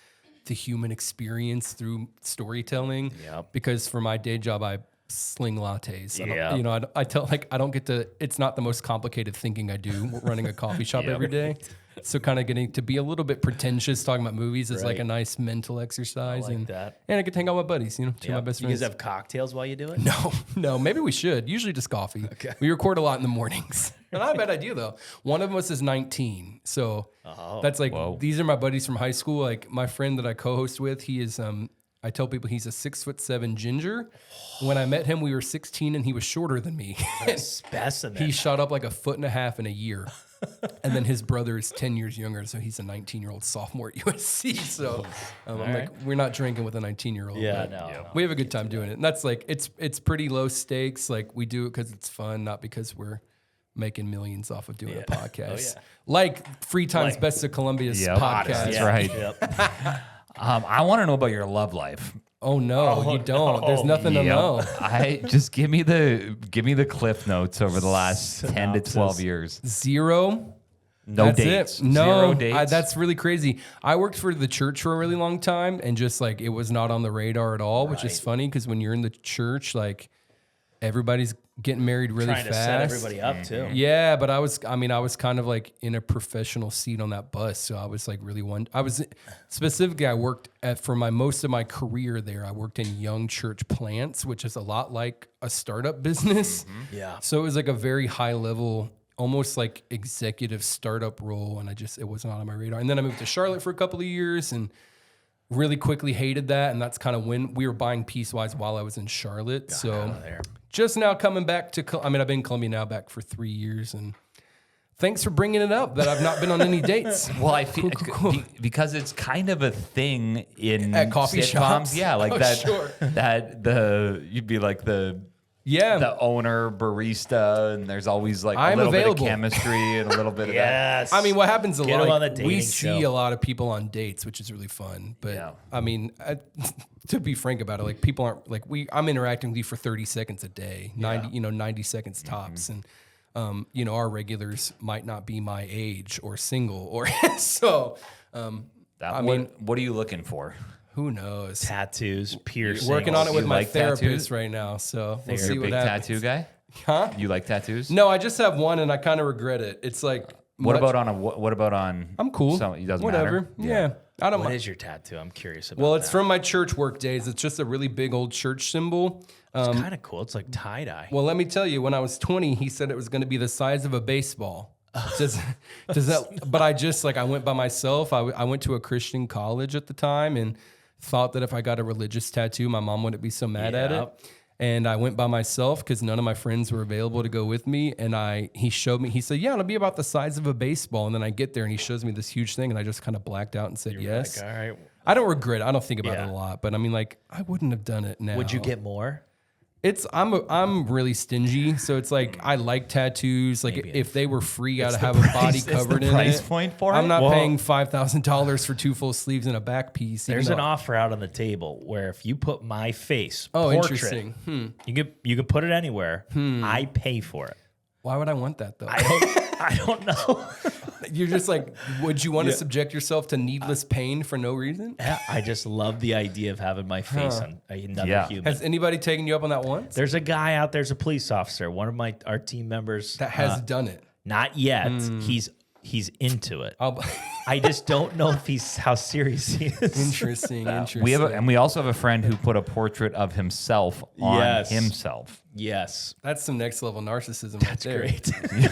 the human experience through storytelling. Yep. Because for my day job, I sling lattes. Yeah. You know, I tell like I don't get to. It's not the most complicated thinking I do running a coffee shop every day. So kind of getting to be a little bit pretentious talking about movies is like a nice mental exercise. like that. And I get to hang out with my buddies, you know, two of my best You friends. guys have cocktails while you do it? No, maybe we should. Usually just coffee. Okay. We record a lot in the mornings. Not a bad idea though. One of us is 19. So that's like, these are my buddies from high school. Like my friend that I co-host with, he is, I tell people he's a 6'7" ginger. When I met him, we were 16 and he was shorter than me. Specimen. He shot up like 1.5 feet in a year. And then his brother is 10 years younger. So he's a 19-year-old sophomore at USC. So I'm like, we're not drinking with a 19-year-old. Yeah, no. We have a good time doing it. And that's like, it's pretty low stakes. Like we do it because it's fun, not because we're making millions off of doing a podcast. Like Free Time's Best of Columbia's podcast. That's right. I want to know about your love life. Oh no, you don't. no. There's nothing to know. I just give me the cliff notes over the last 10 to 12 years. Zero. No That's dates. it. No, Zero dates. that's really crazy. I worked for the church for a really long time, and just like it was not on the radar at all, which is funny because when you're in the church, like everybody's getting married really Trying fast. to set everybody up too. Yeah, but I was kind of like in a professional seat on that bus. So I was like really specifically, I worked for most of my career there. I worked in young church plants, which is a lot like a startup business. Yeah. So it was like a very high level, almost like executive startup role. And it wasn't on my radar. And then I moved to Charlotte for a couple of years and really quickly hated that. And that's kind of when we were buying Piecewise while I was in Charlotte. Just now coming back I've been in Columbia now back for 3 years, and thanks for bringing it up that I've not been on any dates. Well, I feel because it's kind of a thing in At coffee sitcoms. shops? Yeah, like Oh, that. sure. You'd be like the owner, barista, and there's always like I'm a little available. bit of chemistry and a little bit of that. Yes. I mean, what happens a Get lot, them on the we dating see show. a lot of people on dates, which is really fun. But Yeah. I mean, to be frank about it, like people aren't like I'm interacting with you for 30 seconds a day, 90 seconds tops. And, our regulars might not be my age or single or so. What are you looking for? Who knows? Tattoos, piercings. Working on it with You my like therapist tattoos? right now. So we'll You're see a what big happens. tattoo guy? Huh? You like tattoos? No, I just have one and I kind of regret it. It's like, What about on? I'm cool. So it doesn't Whatever. matter. Yeah. I don't What mind. is your tattoo? I'm curious about Well, it's that. from my church work days. It's just a really big old church symbol. It's kind of cool. It's like tie-dye. Well, let me tell you, when I was 20, he said it was going to be the size of a baseball. Does that? But I went by myself. I went to a Christian college at the time and thought that if I got a religious tattoo, my mom wouldn't be so mad at it. And I went by myself because none of my friends were available to go with me. And he showed me, he said, yeah, it'll be about the size of a baseball. And then I get there and he shows me this huge thing and I just kind of blacked out and said yes. Like, all right. I don't regret it. I don't think about Yeah. it a lot, but I mean, like, I wouldn't have done it now. Would you get more? I'm really stingy, so it's like I like tattoos. Like if they were free, I'd have a body covered in price it. point for I'm it? not Well- paying $5,000 for 2 full sleeves and a back piece. even There's an though- offer out on the table where if you put my face, Oh, portrait, interesting. you could put it anywhere. I pay for it. Why would I want that though? I don't know. You're just like, would you want to subject yourself to needless pain for no reason? I just love the idea of having my face on another human. Has anybody taken you up on that once? There's a guy out there's a police officer, one of our team members. That has done it. Not yet. He's into it. I'll- I just don't know if how serious he is. Interesting. We also have a friend who put a portrait of himself on Yes. himself. Yes. That's some next level narcissism. That's right there.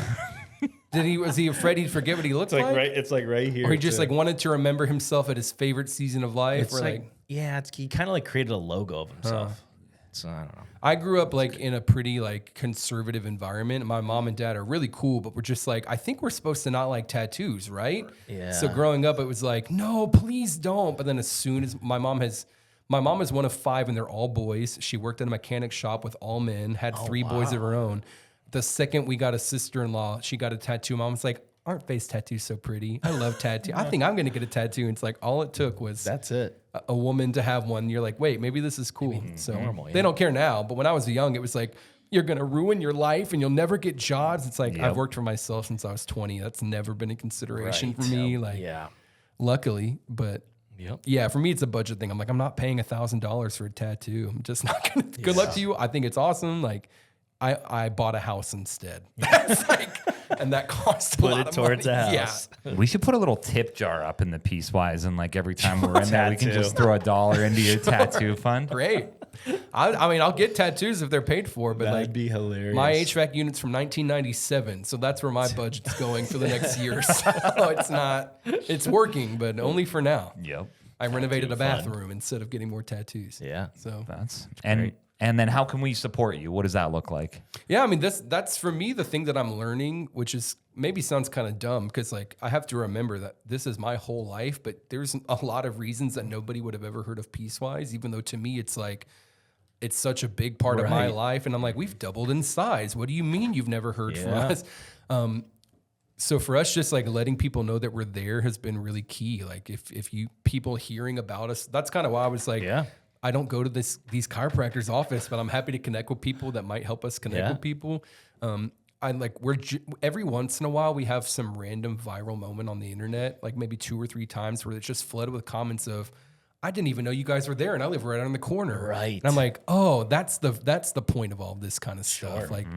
great. Was he afraid he'd forget what he looked like? It's like right here. Or he just like wanted to remember himself at his favorite season of life? It's or like, he kind of like created a logo of himself. So I don't know. I grew up like in a pretty like conservative environment. My mom and dad are really cool, but we're just like, I think we're supposed to not like tattoos, right? Yeah. So growing up, it was like, no, please don't. But then as soon as my mom is one of 5 and they're all boys. She worked at a mechanic shop with all men, had 3 boys of her own. The second we got a sister-in-law, she got a tattoo. Mom was like, aren't face tattoos so pretty? I love tattoo. I think I'm going to get a tattoo. And it's like, all it took was That's it. a woman to have one. You're like, wait, maybe this is cool. So normal, they don't care now. But when I was young, it was like, you're going to ruin your life and you'll never get jobs. It's like, I've worked for myself since I was 20. That's never been a consideration for me. Like, Yeah. luckily, but Yep. Yeah, for me, it's a budget thing. I'm like, I'm not paying $1,000 for a tattoo. I'm just not gonna. Good luck to you. I think it's awesome. Like, I bought a house instead. That's like, and that cost a lot of towards money. a house. Yeah. We should put a little tip jar up in the Piecewise, and like every time we're in there, we can just throw $1 into your tattoo fund. Great. I mean, I'll get tattoos if they're paid for, but That'd like, be hilarious. my HVAC unit's from 1997, so that's where my budget's going for the next year. So it's not. It's working, but only for now. Yep. I renovated a bathroom instead of getting more tattoos. Yeah. So That's and then how can we support you? What does that look like? yeah, I mean, that's for me the thing that I'm learning, which is maybe sounds kind of dumb because like I have to remember that this is my whole life, but there's a lot of reasons that nobody would have ever heard of Piecewise, even though to me it's like it's such a big part of my life, and I'm like, we've doubled in size. What do you mean you've never heard from us? So for us, just like letting people know that we're there has been really key. Like if you people hearing about us, that's kind of why I was like, I don't go to these chiropractors' office, but I'm happy to connect with people that might help us connect with people. I like every once in a while we have some random viral moment on the internet, like maybe 2 or 3 times where it's just flooded with comments of, I didn't even know you guys were there, and I live right on the corner. Right. And I'm like, oh, that's the point of all this kind of stuff. Like,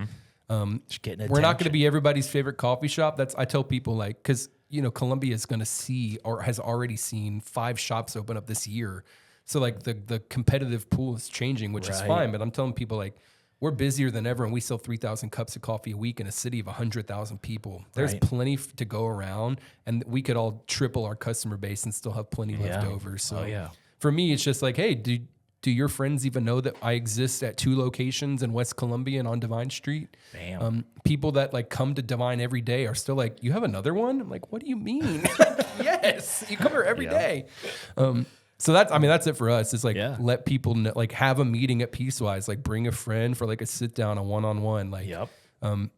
Just getting we're not going to be everybody's favorite coffee shop. I tell people like, because Columbia is going to see or has already seen 5 shops open up this year. So like the competitive pool is changing, which is fine. But I'm telling people like we're busier than ever, and we sell 3,000 cups of coffee a week in a city of 100,000 people. There's plenty to go around, and we could all triple our customer base and still have plenty left over. So for me, it's just like, hey, do your friends even know that I exist at 2 locations in West Columbia and on Divine Street? Damn. People that like come to Divine every day are still like, you have another one? I'm like, what do you mean? Yes, you come here every day. So that's it for us. It's like, let people know, like have a meeting at Piecewise, like bring a friend for like a sit down, a one-on-one, like, and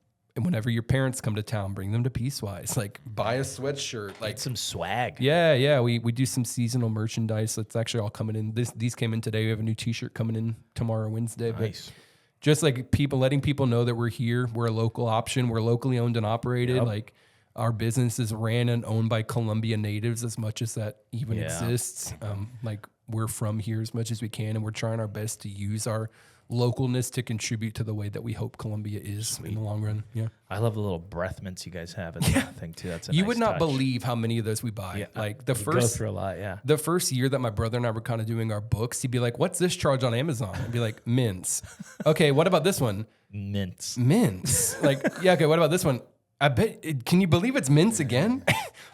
whenever your parents come to town, bring them to Piecewise, like buy a sweatshirt, like Get some swag. Yeah. We do some seasonal merchandise. That's actually all coming in. These came in today. We have a new T-shirt coming in tomorrow, Wednesday. Nice. But just like letting people know that we're here. We're a local option. We're locally owned and operated. Like our business is ran and owned by Columbia natives as much as that even exists. Like we're from here as much as we can, and we're trying our best to use our localness to contribute to the way that we hope Columbia is in the long run. Yeah. I love the little breath mints you guys have in that thing too. That's You nice would not touch. believe how many of those we buy. Yeah. Like the We go first through a lot, yeah. The first year that my brother and I were kind of doing our books, he'd be like, "What's this charge on Amazon?" I'd be like, "Mints." Okay, what about this one? Mints. Mints. Like, yeah, okay, what about this one? I bet. Can you believe it's mints again?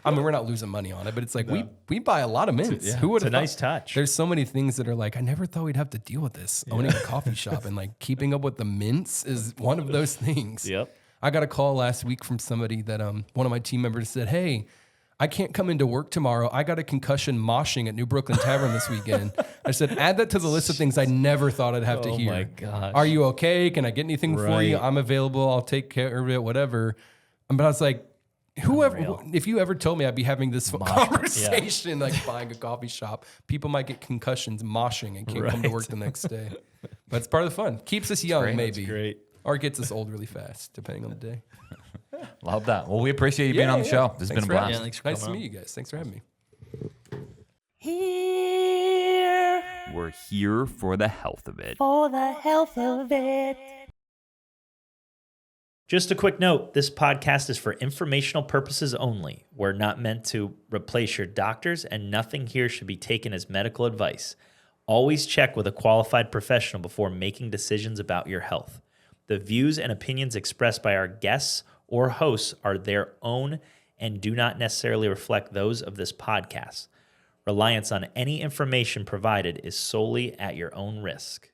I mean, we're not losing money on it, but it's like we buy a lot of mints. Who would? It's a nice touch. There's so many things that are like, I never thought we'd have to deal with this owning a coffee shop, and like keeping up with the mints is one of those things. Yep. I got a call last week from somebody that one of my team members said, "Hey, I can't come into work tomorrow. I got a concussion moshing at New Brooklyn Tavern this weekend." I said, "Add that to the list of things I never thought I'd have to hear." Oh my gosh. Are you okay? Can I get anything for you? I'm available. I'll take care of it, whatever. But I was like, if you ever told me I'd be having this conversation, like buying a coffee shop, people might get concussions moshing and can't come to work the next day. But it's part of the fun. Keeps us young, maybe. That's great. Or gets us old really fast, depending on the day. Love that. Well, we appreciate you being on the show. This has been a blast. Yeah, thanks for Nice to coming meet you guys. Thanks for having me. We're here for the health of it. For the health of it. Just a quick note, this podcast is for informational purposes only. We're not meant to replace your doctors, and nothing here should be taken as medical advice. Always check with a qualified professional before making decisions about your health. The views and opinions expressed by our guests or hosts are their own and do not necessarily reflect those of this podcast. Reliance on any information provided is solely at your own risk.